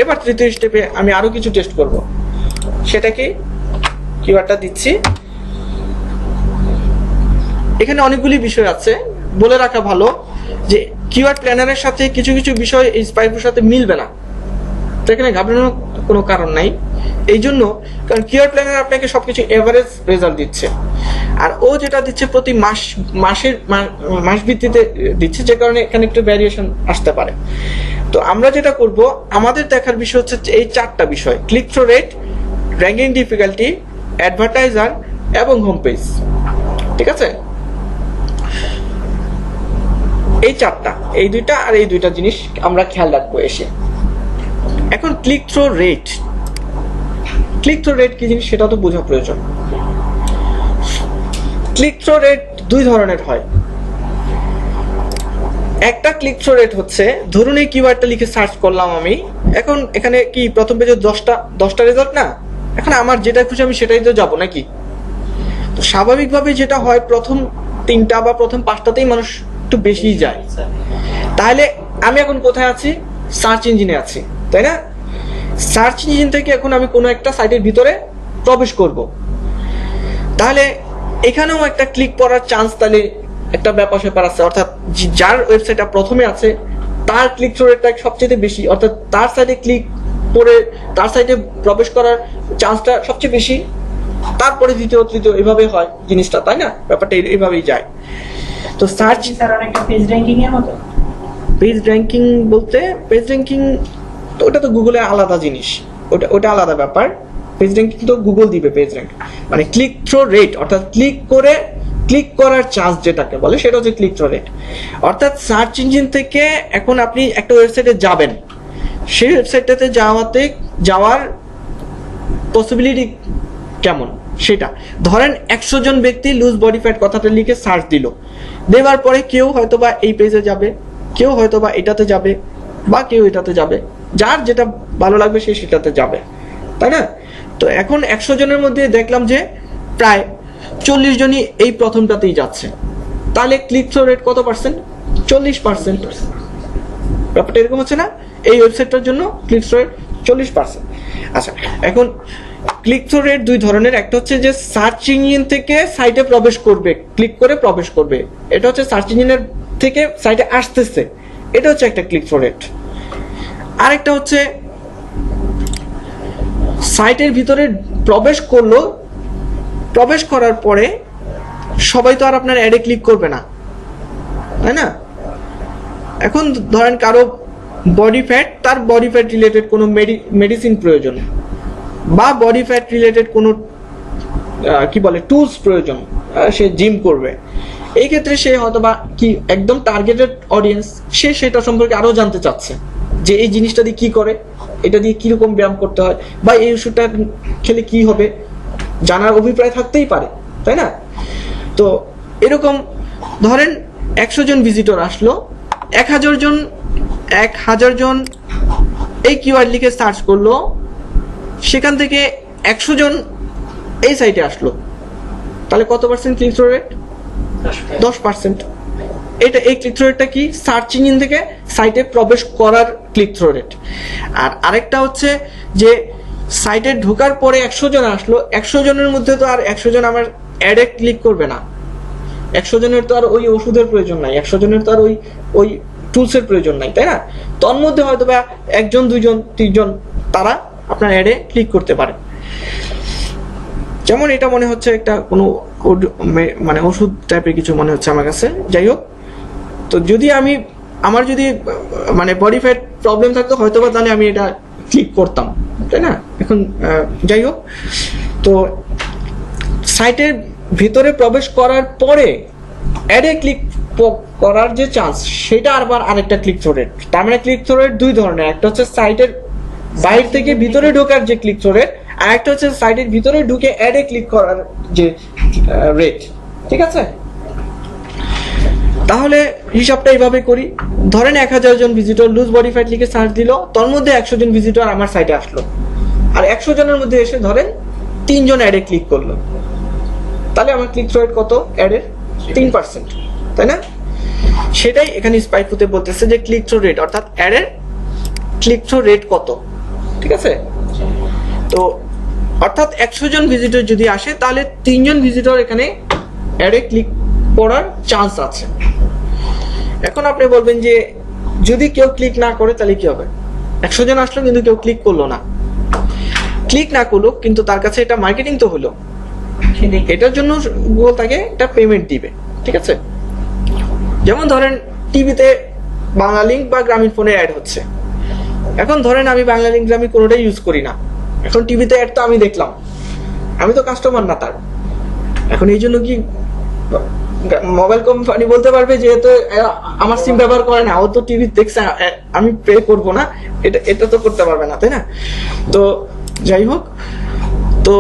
এবার তৃতীয় স্টেপে আমি আরো কিছু টেস্ট করব। সেটা কি, কিওয়ার্ডটা দিচ্ছি। এখানে অনেকগুলি বিষয় আছে, বলে রাখা ভালো যে কিওয়ার্ড প্ল্যানারের সাথে কিছু কিছু বিষয় এই স্পাইফুর সাথে মিলবে না, তো এখানে ঘাবড়ানোর কোনো কারণ নাই। এই জন্য, কারণ কিওয়ার্ড প্ল্যানার আপনাকে সবকিছু এভারেজ রেজাল্ট দিচ্ছে, আর ও যেটা দিচ্ছে প্রতি মাস ভিত্তিতে দিচ্ছে, যে কারণে এখানে একটু ভ্যারিয়েশন আসতে পারে। তো আমরা যেটা করব, আমাদের দেখার বিষয় হচ্ছে এই চারটা বিষয়: click through rate, ranking difficulty, advertiser এবং হোম পেজ। ঠিক আছে, এই চারটা, এই দুইটা আর এই দুইটা জিনিস আমরা খেয়াল রাখবো এসে। এখন ক্লিক থ্রু রেট কি জিনিস সেটা তো বোঝা প্রয়োজন। ক্লিক থ্রু রেট দুই ধরনের হয়। একটা ক্লিক থ্রু রেট হচ্ছে, ধরুন এই কিওয়ার্ডটা লিখে সার্চ করলাম আমি, এখন এখানে কি প্রথম পেজে 10টা রেজাল্ট না, এখন আমার যেটা খুশি আমি সেটাই তো যাবো নাকি। তো স্বাভাবিকভাবে যেটা হয়, প্রথম 3টা বা প্রথম 5টাতেই মানুষ একটু বেশি যায়। তাহলে আমি এখন কোথায় আছি? সার্চ ইঞ্জিনে আছি, তাই না? সার্চ ইঞ্জিন থেকে এখন আমি কোনো একটা সাইটের ভিতরে প্রবেশ করব, তাহলে এখানেও একটা ক্লিক করার চান্স, তাহলে একটা ব্যাপার স্যাপার আছে। অর্থাৎ যার ওয়েবসাইটটা প্রথমে আছে তার ক্লিক থ্রু রেটটা সবচেয়ে বেশি, অর্থাৎ তার সাইটে ক্লিক করে তার সাইটে প্রবেশ করার চান্সটা সবচেয়ে বেশি, তারপরে দ্বিতীয় তৃতীয়, এভাবে হয় জিনিসটা, তাই না? ব্যাপারটা এইভাবেই যায়। তো সার্চ অনেকটা পেজ র্যাঙ্কিং এর মতো। পেজ র্যাঙ্কিং বলতে, পেজ র্যাঙ্কিং তো ওটা তো গুগলের আলাদা জিনিস, ওটা আলাদা ব্যাপার। পেজ র্যাঙ্কিং তো গুগল দিবে। পেজ র্যাঙ্ক মানে ক্লিক থ্রু রেট, অর্থাৎ ক্লিক করার চান্স যেটাকে বলে সেটা হচ্ছে ক্লিক থ্রু রেট। অর্থাৎ সার্চ ইঞ্জিন থেকে এখন আপনি একটা ওয়েবসাইটে যাবেন, সেই ওয়েবসাইটটাতে যাওয়ার পসিবিলিটি কেমন সেটা। ধরেন 100 জন ব্যক্তি লুজ বডি ফ্যাট কথাটা লিখে সার্চ দিল, দেওয়ার পরে কেউ হয়তোবা এই পেজে যাবে, কেউ হয়তোবা এটাতে যাবে, বা কেউ এটাতে যাবে, যার যেটা ভালো লাগবে সে সেটাতে যাবে, তাই না? তো এখন 100 জনের মধ্যে দেখলাম যে প্রায় 40 জনই এই প্রথমটাতেই যাচ্ছে, তাহলে ক্লিক থ্রু রেট কত পার্সেন্ট? 40%। ব্যাপারটা এরকম হচ্ছে না? এই ওয়েবসাইটটার জন্য ক্লিক থ্রু রেট 40%। আচ্ছা, এখন ক্লিক থ্রু রেট দুই ধরনের, একটা হচ্ছে যে সার্চ ইঞ্জিন থেকে সাইটে প্রবেশ করবে, ক্লিক করে প্রবেশ করবে, এটা হচ্ছে সার্চ ইঞ্জিনের থেকে সাইটে আসতেছে, এটা হচ্ছে একটা ক্লিক থ্রু রেট। আরেকটা হচ্ছে সাইটের ভিতরে প্রবেশ করলো, প্রবেশ করার পরে সবাই তো আর আপনার অ্যাডে ক্লিক করবে না, তাই না? এখন ধরেন কারো বডি ফ্যাট, তার বডি ফ্যাট রিলেটেড কোনো মেডিসিন প্রয়োজন, বা বডি ফ্যাট রিলেটেড কোনো কি বলে টুলস প্রয়োজন, সে জিম করবে, এই ক্ষেত্রে সে হয়তো বা কি একদম টার্গেটেড অডিয়েন্স, সে সেটা সম্পর্কে আরো জানতে চাচ্ছে যে এই জিনিসটা দিয়ে কি করে, এটা দিয়ে কিরকম ব্যায়াম করতে হয়, বা এই ওষুধটা খেলে কি হবে, জানার অভিপ্রায় থাকতেই পারে, তাই না? তো এরকম ধরেন 100 জন ভিজিটর আসলো, 1000 জন এই কিওয়ার্ড লিখে সার্চ করলো, সেখান থেকে 100 জন এই সাইটে আসলো, তাহলে কত পার্সেন্ট ক্লিক থ্রু রেট? 10%। এটা এই ক্লিক থ্রু রেটটা কি? সার্চ ইঞ্জিন থেকে সাইটে প্রবেশ করার ক্লিক থ্রু রেট। আর আরেকটা হচ্ছে যে সাইটে ঢোকার পরে 100 জন আসলো, 100 জনের মধ্যে তো আর 100 জন আমার অ্যাডে ক্লিক করবে না, 100 জনের তো আর ওই ওষুধের প্রয়োজন নাই, 100 জনের তো আর ওই টুলসের প্রয়োজন নাই, তাই না? তোর মধ্যে হয়তো বা 1 জন 2 জন 3 জন তারা আপনার অ্যাডে ক্লিক করতে পারে। যেমন এটা মনে হচ্ছে একটা কোনো মানে ওষুধ টাইপের কিছু মনে হচ্ছে আমার কাছে, যাই হোক। তো যদি আমার যদি মানে বডি ফ্যাট প্রবলেম থাকতো হয়তো বা, তাহলে আমি এটা ক্লিক করতাম, তাই না? এখন যাই হোক, তো সাইটের ভিতরে প্রবেশ করার পরে অ্যাডে ক্লিক করার যে চান্স, সেটা আবার আরেকটা ক্লিক থ্রু রেট। তার মানে ক্লিক থ্রু রেট দুই ধরনের, একটা হচ্ছে সাইটের বাইরে থেকে ভিতরে ঢোকার যে ক্লিক থ্রু রেট, আর একটা হচ্ছে সাইটের ভিতরে ঢুকে অ্যাডে ক্লিক করার যে রেট, ঠিক আছে? তাহলে হিসাবটা এইভাবে করি, ধরেন 1000 জন ভিজিটর লুজ বডি ফ্যাট লিখে সার্চ দিল, তার মধ্যে 100 জন ভিজিটর আমার সাইটে আসলো, আর 100 জনের মধ্যে এসে ধরেন 3 জন অ্যাডে ক্লিক করলো, তাহলে আমার ক্লিক থ্রু রেট কত? অ্যাডের 3%, তাই না? সেটাই এখানে স্পাইফুতে বলতেছে যে ক্লিক থ্রু রেট, অর্থাৎ অ্যাডের ক্লিক থ্রু রেট কত, ঠিক আছে? তো অর্থাৎ 100 জন ভিজিটর যদি আসে, তাহলে 3 জন ভিজিটর এখানে অ্যাডে ক্লিক করার চান্স আছে। এখন আপনি বলবেন যে যদি কেউ ক্লিক না করে তাহলে কি হবে? 100 জন আসলো কিন্তু কেউ ক্লিক করলো না, ক্লিক না করলো কিন্তু তার কাছে এটা মার্কেটিং তো হলো, এটার জন্য গুগল তাকে একটা পেমেন্ট দিবে, ঠিক আছে? যেমন ধরেন টিভিতে বাংলা লিংক বা গ্রামীণ ফোনের অ্যাড হচ্ছে, এখন ধরেন আমি বাংলা লিংক গ্রামীণ কোনোটাই ইউজ করি না, এখন টিভিতে অ্যাড তো আমি দেখলাম, আমি তো কাস্টমার না তার, এখন এই জন্য কি মোবাইল কোম্পানি বলতে পারবে যেহেতু আমার সিম ব্যবহার করে না, ও তো টিভি দেখছে, আমি পে করব না, এটা তো করতে পারবে না, তাই না? তো যাই হোক, তো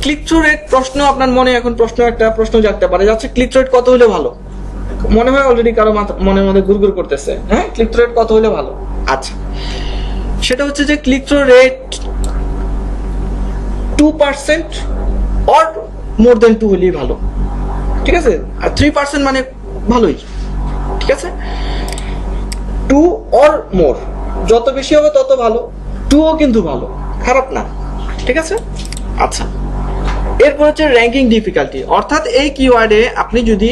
ক্লিক থ্রু রেট প্রশ্ন আপনার মনে এখন একটা প্রশ্ন জাগতে পারে, যাচ্ছে ক্লিক থ্রু রেট কত হলে ভালো? মনে হয় অলরেডি কারো মনের মধ্যে গুড়গুড় করতেছে, হ্যাঁ ক্লিক থ্রু রেট কত হলে ভালো? আচ্ছা, সেটা হচ্ছে যে click through rate 2% or more than 2 হলেই ভালো, ঠিক আছে? আর 3% মানে ভালোই, ঠিক আছে? 2 অর মোর, যত বেশি হবে তত ভালো, 2ও কিন্তু ভালো, খারাপ না, ঠিক আছে? আচ্ছা, এরপর হচ্ছে র্যাঙ্কিং ডিফিকাল্টি, অর্থাৎ এই কিওয়ার্ডে আপনি যদি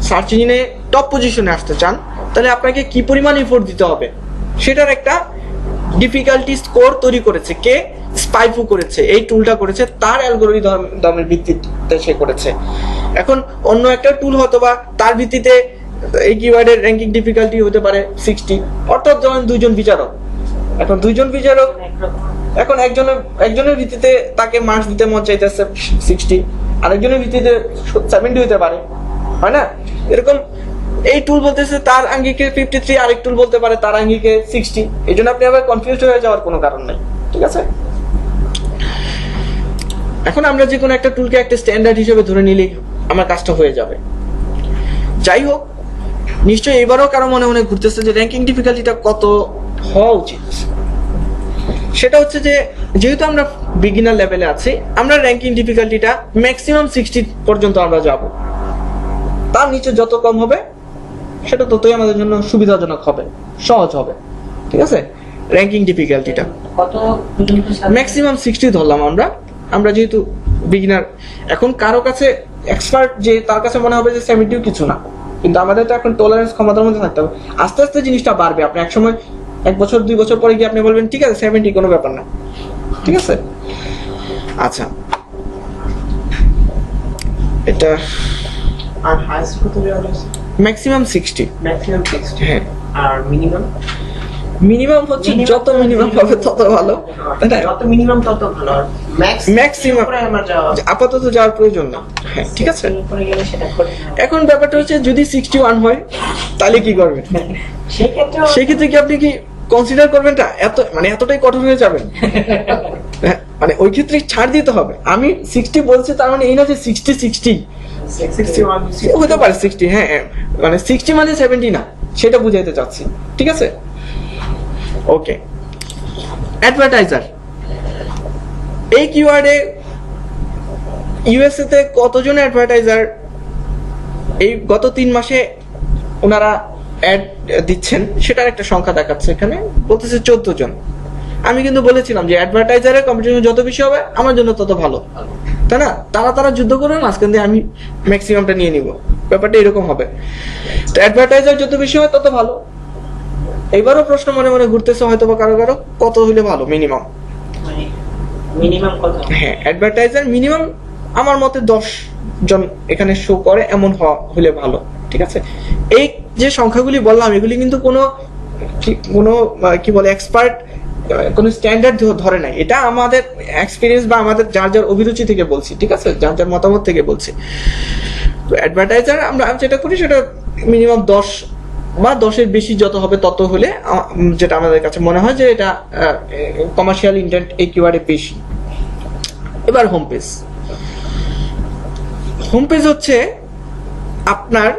সার্চ ইঞ্জিনে টপ পজিশনে আসতে চান, তাহলে আপনাকে কি পরিমাণ এফোর্ট দিতে হবে সেটার একটা ডিফিকাল্টি স্কোর তৈরি করেছে কে? স্পাইফু করেছে, এই টুলটা করেছে, তার অ্যালগরিদমের ভিত্তিতে সে করেছে। এখন অন্য একটা টুল হয়তো বা তার ভিত্তিতে এই কিওয়ার্ডের র্যাঙ্কিং ডিফিকাল্টি হতে পারে 60, অর্থাৎ যেমন 2 জন বিচারক, এখন 2 জন বিচারক, এখন একজনের ভিত্তিতে তাকে মার্কস দিতে মন চাইতেছে 60, আরেকজনের ভিত্তিতে 70 হতে পারে, হয় না? এরকম এই টুল বলতেছে তার আঙ্গিকে 53, আরেক টুল বলতে পারে তার আঙ্গিকে 60, এই জন্য আপনি আবার কনফিউজ হয়ে যাওয়ার কোনো কারণ নেই, ঠিক আছে? এখন আমরা যে কোনো একটা টুলকে একটা স্ট্যান্ডার্ড হিসেবে ধরে নিলেই আমার কাজটা হয়ে যাবে। যাই হোক, নিশ্চয়ই এবারও কারো মনে মনে ঘুরতেছে যে র্যাঙ্কিং ডিফিকাল্টিটা কত হওয়া উচিত। সেটা হচ্ছে যে যেহেতু আমরা বিগিনার লেভেলে আছি, আমরা র্যাঙ্কিং ডিফিকাল্টিটা ম্যাক্সিমাম 60 পর্যন্ত আমরা যাব। তার নিচে যত কম হবে সেটা ততই আমাদের জন্য সুবিধাজনক হবে, সহজ হবে। ঠিক আছে, র্যাঙ্কিং ডিফিকাল্টিটা কত পর্যন্ত ম্যাক্সিমাম 60 ধরলাম আমরা যেহেতু বিগিনার। এখন কারো কাছে এক্সপার্ট যে তার কাছে মনে হবে যে 70 কিছু না, কিন্তু আমাদের তো এখন টলারেন্স ক্ষমতার মধ্যে থাকতে হবে। আস্তে আস্তে জিনিসটা বাড়বে। আপনি এক সময় 1 বছর 2 বছর পরে গিয়ে আপনি বলবেন ঠিক আছে 70 কোনো ব্যাপার না। ঠিক আছে, আচ্ছা এটা আর হাইস্ট কত দেওয়া হয়েছে? ম্যাক্সিমাম 60। ম্যাক্সিমাম 60। হ্যাঁ, আর মিনিমাম? মিনিমাম হচ্ছে যত মিনিমাম হবে তত ভালো, তাই না? যত মিনিমাম তত ভালো। আর ম্যাক্সিমাম উপরে আমার যাওয়া আপাতত যাওয়ার প্রয়োজন না। হ্যাঁ, ঠিক আছে। উপরে গেলে সেটা করে এখন ব্যাপারটা হচ্ছে যদি 61 হয় তাহলে কি করবেন? সেক্ষেত্রে সেক্ষেত্রে কি আপনি কি কনসিডার করবেন না এতটাই কঠোর হয়ে যাবেন? হ্যাঁ, মানে ওই ক্ষেত্রে ছাড় দিতে হবে। আমি 60 বলছি, তার মানে এই না যে 60 61 হতে পারে 60। হ্যাঁ, মানে 60 মানে 70 না, সেটা বুঝাইতে চাচ্ছি। ঠিক আছে, ওকে। অ্যাডভার্টাইজার, এই কিওয়ার্ডে ইউএসএ তে কতজন অ্যাডভার্টাইজার এই গত 3 মাসে ওনারা অ্যাড দিচ্ছেন সেটার একটা সংখ্যা দেখাচ্ছে। এখানে বলতেছে 14 জন। আমি কিন্তু বলেছিলাম যে অ্যাডভার্টাইজারের কম্পিটিশন যত বেশি হবে আমার জন্য তত ভালো, তাই না? তারা যুদ্ধ করবে, মাঝখান দিয়ে আমি ম্যাক্সিমামটা নিয়ে নিব। ব্যাপারটা এরকম হবে। তো অ্যাডভার্টাইজার যত বেশি হয় তত ভালো। এবারও প্রশ্ন মনে মনে ঘুরতেছে হয়তো বা কারো কত হইলে ভালো মিনিমাম? মিনিমাম কত? হ্যাঁ, অ্যাডভার্টাইজার মিনিমাম আমার মতে 10 জন এখানে শো করে এমন হলে ভালো। ঠিক আছে, এই যে সংখ্যাগুলি বললাম এগুলি কিন্তু কোনো কি বলে এক্সপার্ট কোনো স্ট্যান্ডার্ড ধরে নাই। এটা আমাদের এক্সপিরিয়েন্স বা আমাদের যার যার অভিরুচি থেকে বলছি। ঠিক আছে, যার যার মতামত থেকে বলছি। তো অ্যাডভার্টাইজার আমরা যেটা করি সেটা মিনিমাম 10 বা 10-এর বেশি যত হবে তত হলে যেটা আমাদের কাছে মনে হয় যে এটা কমার্শিয়াল ইন্টেন্ট এই কিওয়ার্ডে বেশি। এবার হোম পেজ হচ্ছে আপনার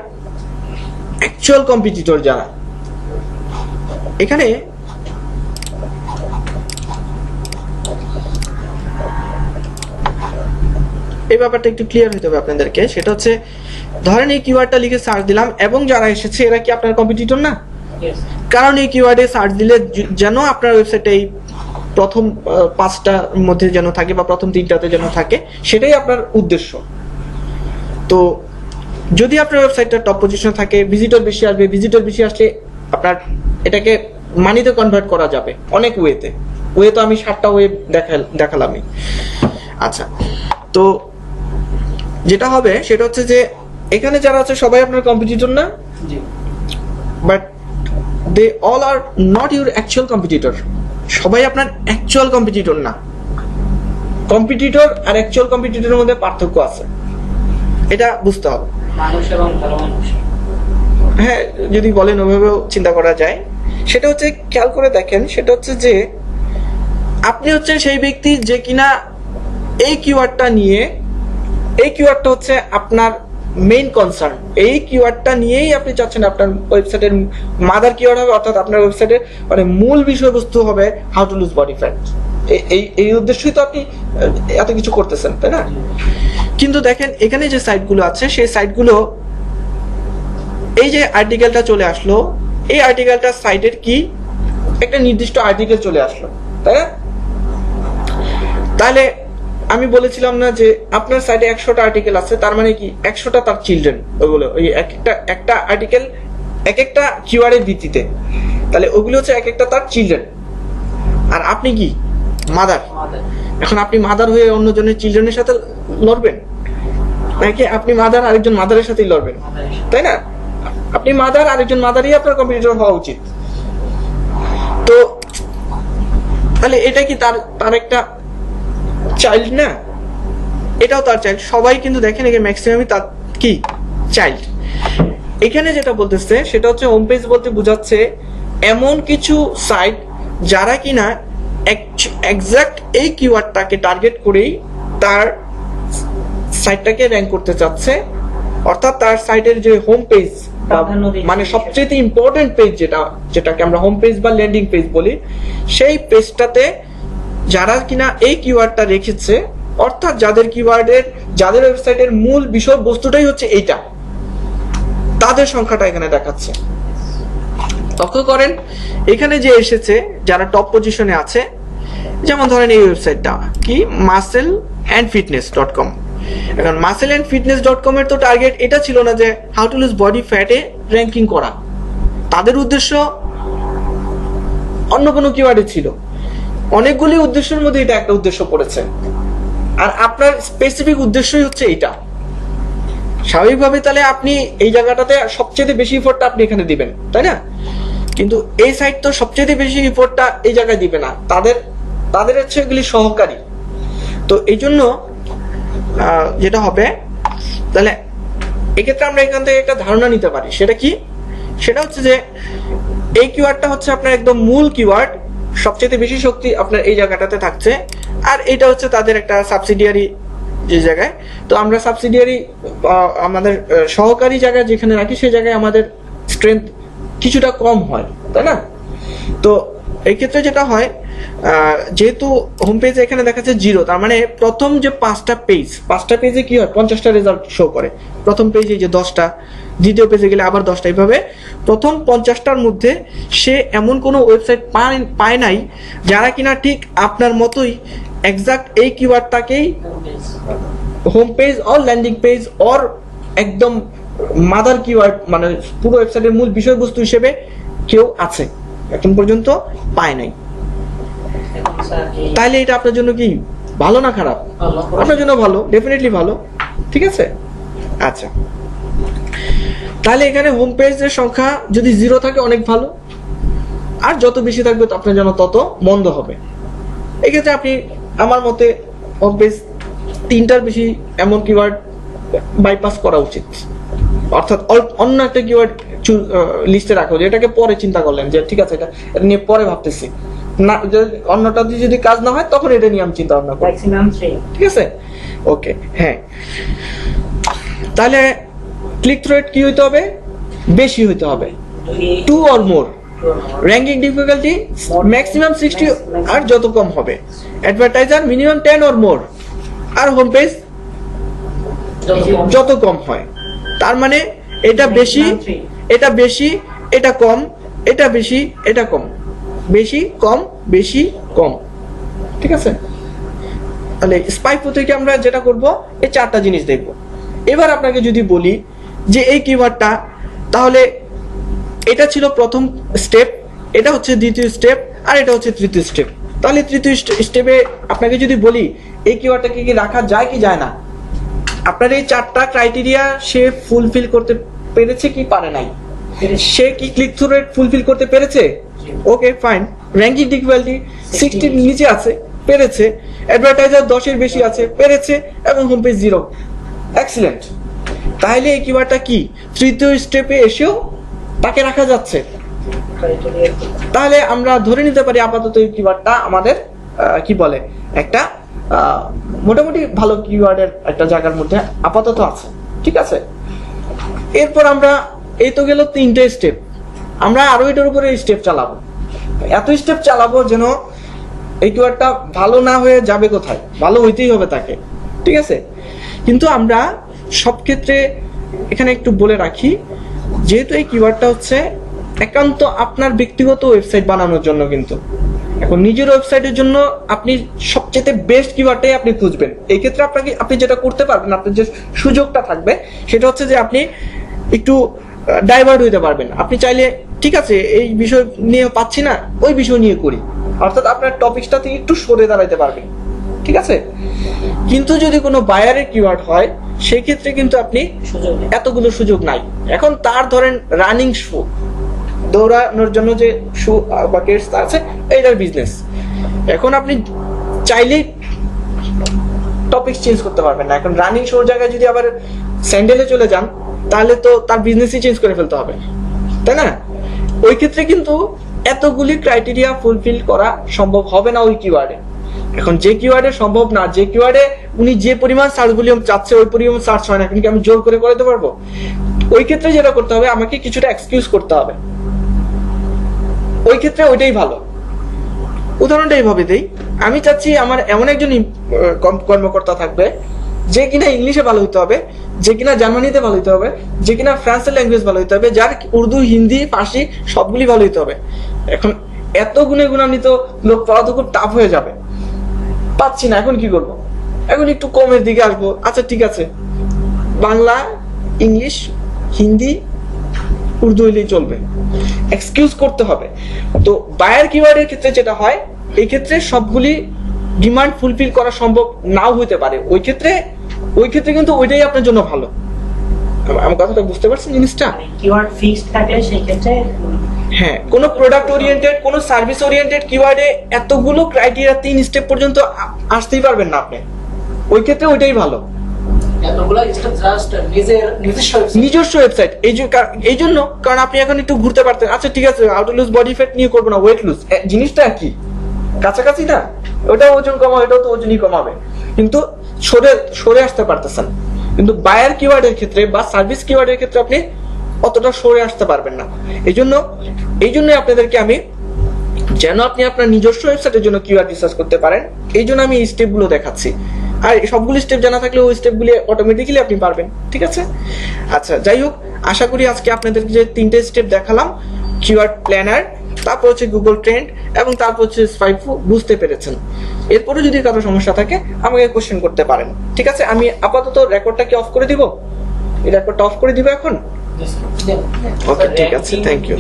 অ্যাকচুয়াল কম্পিটিটর যারা। এখানে এই ব্যাপারটা একটু ক্লিয়ার হতে হবে আপনাদেরকে। সেটা হচ্ছে ধরেন এই কিওয়ার্ডটা লিখে সার্চ দিলাম এবং যারা এসেছে এরা কি আপনার কম্পিটিটর না? কারণ এই কিওয়ার্ডে সার্চ দিলে যেন আপনার ওয়েবসাইটে এই প্রথম 5টার মধ্যে যেন থাকে বা প্রথম 3টাতে যেন থাকে, সেটাই আপনার উদ্দেশ্য। তো যদি আপনার ওয়েবসাইটটা টপ পজিশনে থাকে, ভিজিটর বেশি আসলে আপনার এটাকে মানিতে কনভার্ট করা যাবে অনেক ওয়ে তো আমি 7টা ওয়ে দেখালামই। আচ্ছা, তো যেটা হবে সেটা হচ্ছে যে এখানে যারা আছে সবাই আপনার কম্পিটিটর না, but they all are not your actual competitor. সবাই আপনার অ্যাকচুয়াল কম্পিটিটর না। কম্পিটিটর আর অ্যাকচুয়াল কম্পিটিটরের মধ্যে পার্থক্য আছে, এটা বুঝতে হবে। মানুষ এবং ভালো মানুষ, হ্যাঁ, যদি বলেন ওইভাবেও চিন্তা করা যায়। সেটা হচ্ছে খেয়াল করে দেখেন, সেটা হচ্ছে যে আপনি হচ্ছেন সেই ব্যক্তি যে কিনা এই কিওয়ার্ডটা হচ্ছে আপনার মেইন কনসার্ন। এই কিওয়ার্ডটা নিয়েই আপনি চাচ্ছেন আপনার ওয়েবসাইটের মাদার কিওয়ার্ড হবে, অর্থাৎ আপনার ওয়েবসাইটের মানে মূল বিষয়বস্তু হবে how to lose body fat. এই উদ্দেশ্যই তো আপনি এত কিছু করতেছেন, তাই না? কিন্তু দেখেন এখানে যে সাইটগুলো আছে সেই সাইটগুলো, এই যে আর্টিকেলটা চলে আসলো, এই আর্টিকেলটা সাইটের কি একটা নির্দিষ্ট আর্টিকেল চলে আসলো, তাই না? তাহলে আমি বলেছিলাম না যে আপনার সাইটে 100টা আর্টিকেল আছে, তার মানে কি 100টা তার চিলড্রেন। ওইগুলো ওই একটা আর্টিকেল এক একটা কিওয়ার্ডের ভিত্তিতে, তাহলে ওগুলো হচ্ছে এক একটা তার চিলড্রেন। আর আপনি কি মাদার। এখন আপনি মাদার হয়ে অন্যজনের চিলড্রেনের সাথে লড়বেন, নাকি আপনি মাদার আরেকজন মাদারের সাথেই লড়বেন, তাই না? আপনি মাদার, আরেকজন মাদারই আপনার কম্পিটিটর হওয়া উচিত। তো তাহলে এটা কি তার একটা চাইল্ড না? এটাও তার চাইল্ড। সবাই কিন্তু দেখেন এখানে ম্যাক্সিমামই তার কি চাইল্ড। এখানে যেটা বলতেছে সেটা হচ্ছে হোম পেজ বলতে বোঝাচ্ছে এমন কিছু সাইট যারা কিনা এক্সাক্ট এই কিওয়ার্ডটাকে টার্গেট করেই তার সাইটটাকে র্যাঙ্ক করতে চাচ্ছে, অর্থাৎ তার সাইটের যে হোম পেজ মানে সবচেয়ে ইম্পর্টেন্ট পেজ যেটাকে আমরা হোম পেজ বা ল্যান্ডিং পেজ বলি, সেই পেজটাতে যারা কিনা এই কিওয়ার্ডটা রেখেছে, অর্থাৎ যাদের ওয়েবসাইটের মূল বিষয়বস্তুটাই হচ্ছে এইটা, তাদের সংখ্যাটা এখানে দেখাচ্ছে। লক্ষ্য করেন এখানে যে এসেছে যারা টপ পজিশনে আছে, যেমন ধরেন এই ওয়েবসাইটটা কি muscleandfitness.com। এখন muscleandfitness.com এর তো টার্গেট এটা ছিল না যে হাউ টু লুজ বডি ফ্যাটে র্যাঙ্কিং করা, তাদের উদ্দেশ্য অন্য কোনো কিওয়ার্ডে ছিল। অনেকগুলি উদ্দেশ্যের মধ্যে এটা একটা উদ্দেশ্য পড়েছে, আর আপনার স্পেসিফিক উদ্দেশ্যই হচ্ছে এটা। স্বাভাবিকভাবে তাহলে আপনি এই জায়গাটাতে সবচেয়ে বেশি এফোর্টটা আপনি এখানে দিবেন, তাই না? কিন্তু এই সাইট তো সবচেয়ে বেশি এফোর্টটা এই জায়গায় দিবে না, তাদের হচ্ছে এগুলি সহকারী। তো এই জন্য যেটা হবে, তাহলে এক্ষেত্রে আমরা এখান থেকে একটা ধারণা নিতে পারি। সেটা কি? সেটা হচ্ছে যে এই কিওয়ার্ডটা হচ্ছে আপনার একদম মূল কিওয়ার্ড, সবচেয়ে বেশি শক্তি আপনার এই জায়গাটাতে থাকছে, আর এটা হচ্ছে তাদের একটা সাবসিডিয়ারি যে জায়গায়। তো আমরা সাবসিডিয়ারি আমাদের সহকারী জায়গায় যেখানে রাখি, সেই জায়গায় আমাদের স্ট্রেংথ কিছুটা কম হয়, তাই না? তো এই ক্ষেত্রে যেটা হয়, যেহেতু হোম পেজে এখানে দেখাচ্ছে 0, তার মানে প্রথম যে 5টা পেজে কি হয়, 50টা রেজাল্ট শো করে। প্রথম পেজে যে 10টা, দ্বিতীয় পেজে গেলে আবার 10টা, এইভাবে প্রথম 50টার মধ্যে সে এমন কোনো ওয়েবসাইট পায় নাই যারা কিনা ঠিক আপনার মতোই এক্সাক্ট এই কিওয়ার্ডটাকেই home page or landing page or একদম মাদার কিওয়ার্ড মানে পুরো ওয়েবসাইটের মূল বিষয়বস্তু হিসেবে কেউ আছে, এখন পর্যন্ত পায় নাই। তাহলে এটা আপনার জন্য কি ভালো না খারাপ? আপনার জন্য ভালো, ডেফিনেটলি ভালো, ঠিক আছে। আচ্ছা, তাহলে এখানে হোম পেজের সংখ্যা যদি 0 থাকে অনেক ভালো, আর যত বেশি থাকবে আপনার জন্য তত মন্দ হবে। এক্ষেত্রে আপনি আমার মতে হোম পেজ 3টার বেশি এমন কিওয়ার্ড বাইপাস করা উচিত, অর্থাৎ অন্য একটা কিওয়ার্ড লিস্টে রাখো, যেটাকে পরে চিন্তা করলেন যে ঠিক আছে এটা নিয়ে পরে ভাবতেছি না, অন্যটা যদি কাজ না হয় তখন এটা নিয়ে আমি চিন্তা ভাবনা করি, ঠিক আছে। ওকে, হ্যাঁ, তাহলে ক্লিক থ্রু রেট কি হইতে হবে? বেশি হইতে হবে, 2 or more। Ranking difficulty maximum 60 আর যত কম হবে। অ্যাডভার্টাইজার মিনিমাম 10 or more, আর হোম পেজ যত কম হয়। তার মানে এটা বেশি, এটা বেশি, এটা কম, এটা বেশি, এটা কম, বেশি কম, বেশি কম, ঠিক আছে। তাহলে স্পাই পদ্ধতিতে আমরা যেটা করব, এই 4টা জিনিস দেখব। এবার আপনাকে যদি বলি যে এই কিওয়ার্ডটা, তাহলে এটা ছিল প্রথম স্টেপ, এটা হচ্ছে দ্বিতীয় স্টেপ, আর এটা হচ্ছে তৃতীয় স্টেপ। তাহলে তৃতীয় স্টেপে আপনাকে যদি বলি এই কিওয়ার্ডটাকে কি রাখা যায় কি যায় না, আপনার এই 4টা ক্রাইটেরিয়া সে ফুলফিল করতে পেরেছে কি পারে নাই? সে কি ক্লিক থ্রু রেট ফুলফিল করতে পেরেছে? ওকে, ফাইন। র্যাঙ্কিং ডিফিকাল্টি 60 নিচে আছে, পেরেছে। অ্যাডভার্টাইজার 10-এর বেশি আছে, পেরেছে। এবং হোম পেজ 0, এক্সিলেন্ট। তাহলে এই কিওয়ার্ডটা কি তৃতীয় স্টেপে এসেও তাকে রাখা যাচ্ছে। তাহলে আমরা ধরে নিতে পারি আপাতত এই কিওয়ার্ডটা আমাদের কি বলে একটা মোটামুটি ভালো কিওয়ার্ডের একটা জায়গার মধ্যে আপাতত আছে, ঠিক আছে। এরপর আমরা এই তো গেল 3টে স্টেপ, আমরা আরো এটার উপরে স্টেপ চালাবো, এত স্টেপ চালাবো যেন এই কিওয়ার্ডটা ভালো না হয়ে যাবে কোথায়, ভালো হইতেই হবে তাকে, ঠিক আছে। কিন্তু আমরা সব ক্ষেত্রে এখানে একটু বলে রাখি, যেহেতু এই কিওয়ার্ডটা হচ্ছে একান্ত আপনার ব্যক্তিগত ওয়েবসাইট বানানোর জন্য, কিন্তু এখন নিজের ওয়েবসাইটের জন্য আপনি সবচেয়ে বেস্ট কিওয়ার্ডটাই আপনি খুঁজবেন। এই ক্ষেত্রে আপনি যেটা করতে পারবেন, আপনার যে সুযোগটা থাকবে সেটা হচ্ছে যে আপনি একটু ডাইভার্ট হইতে পারবেন। আপনি চাইলে ঠিক আছে এই বিষয় নিয়ে পাচ্ছি না, ওই বিষয় নিয়ে করি, অর্থাৎ আপনার টপিকটা থেকে একটু সরে দাঁড়াইতে পারবেন, ঠিক আছে। কিন্তু যদি কোনো বায়ারের কিওয়ার্ড হয় সেই ক্ষেত্রে কিন্তু আপনি এতগুলো সুযোগ নাই। এখন তার ধরেন রানিং শু, দৌড়ানোর জন্য যে শু বা কেটস আছে, এইটার বিজনেস। এখন আপনি চাইলেই টপিক চেঞ্জ করতে পারবেন না। এখন রানিং শোর জায়গায় যদি আবার স্যান্ডেলে চলে যান, তাহলে তো তার বিজনেসই চেঞ্জ করে ফেলতে হবে, তাই না? ওই ক্ষেত্রে কিন্তু এতগুলি ক্রাইটেরিয়া ফুলফিল করা সম্ভব হবে না ওই কিওয়ার্ডে। এখন যে কিওয়ার্ডে সম্ভব না, যে কিওয়ার্ডে উনি যে পরিমাণ সার্চ ভলিউম চাচ্ছে ওই পরিমাণ সার্চ হয় না, কিন্তু আমি জোর করে দিতে পারবো? ওই ক্ষেত্রে যেটা করতে হবে, আমাকে কিছুটা এক্সকিউজ করতে হবে। ওই ক্ষেত্রে ওইটাই ভালো। উদাহরণটা এইভাবে দেই, আমি চাচ্ছি আমার এমন একজন কর্মকর্তা থাকবে যে কিনা ইংলিশে ভালো হইতে হবে, যে কিনা জার্মানিতে ভালো হইতে হবে, যে কিনা ফ্রান্সের ল্যাঙ্গুয়েজ ভালো হইতে হবে, যার উর্দু, হিন্দি, ফার্সি সবগুলি ভালো হইতে হবে। এখন এত গুণান্বিত লোক পাওয়া তো খুব টাফ হয়ে যাবে, পাচ্ছি না। এখন কি করব? এখন একটু কমের দিকে আসবো। আচ্ছা ঠিক আছে, বাংলা, ইংলিশ, হিন্দি, উর্দু হইলেই চলবে। এক্সকিউজ করতে হবে। তো বায়ার কিওয়ার্ডের ক্ষেত্রে যেটা হয়, এই ক্ষেত্রে সবগুলি ডিমান্ড ফুলফিল করা সম্ভব নাও হতে পারে। ওই ক্ষেত্রে কিন্তু ওইটাই আপনার জন্য ভালো। আমার কথাটা বুঝতে পারছেন জিনিসটা? কিওয়ার্ড ফিক্সড থাকলে সেই ক্ষেত্রে হ্যাঁ, কোন প্রোডাক্ট ওরিয়েন্টেড, কোন সার্ভিস ওরিয়েন্টেড কিওয়ার্ডে এতগুলো ক্রাইটেরিয়া 3 স্টেপ পর্যন্ত আসতেই পারবেন না আপনি। ওই ক্ষেত্রে ওইটাই ভালো। এতগুলা স্টেপ জাস্ট নিজস্ব ওয়েবসাইট। এই জন্য কারণ আপনি এখন একটু ঘুরতে পারতেন। আচ্ছা ঠিক আছে, how to lose body fat নিয়ে করবো না, ওয়েট লুজ জিনিসটা কি কাছাকাছি না? ওটা ওজন কমাবে, এটাও তো ওজনই কমাবে, কিন্তু সরে আসতে পারতেছেন। কিন্তু বায়ার কিওয়ার্ডের ক্ষেত্রে বা সার্ভিস কিওয়ার্ডের ক্ষেত্রে আপনি অতটা সরে আসতে পারবেন না। এই জন্য আপনাদেরকে আমি, যেন আপনি আপনার নিজস্ব ওয়েবসাইটের জন্য কিওয়ার্ড রিসার্চ করতে পারেন, এই জন্য আমি এই স্টেপগুলো দেখাচ্ছি। আর সবগুলো স্টেপ জানা থাকলে ওই স্টেপগুলি অটোমেটিক্যালি আপনি পারবেন। ঠিক আছে? আচ্ছা, যাই হোক, আশা করি আজকে আপনাদেরকে যে 3টে স্টেপ দেখালাম, কিওয়ার্ড প্ল্যানার, তারপর হচ্ছে গুগল ট্রেন্ড এবং তারপর হচ্ছে স্পাইফু, বুঝতে পেরেছেন। এরপরে যদি কারো সমস্যা থাকে আমাকে কোশ্চেন করতে পারেন। ঠিক আছে? আমি আপাতত রেকর্ডটাকে অফ করে দিব। এই রেকর্ডটা অফ করে দিব এখন। ওকে, ঠিক আছে, থ্যাংক ইউ।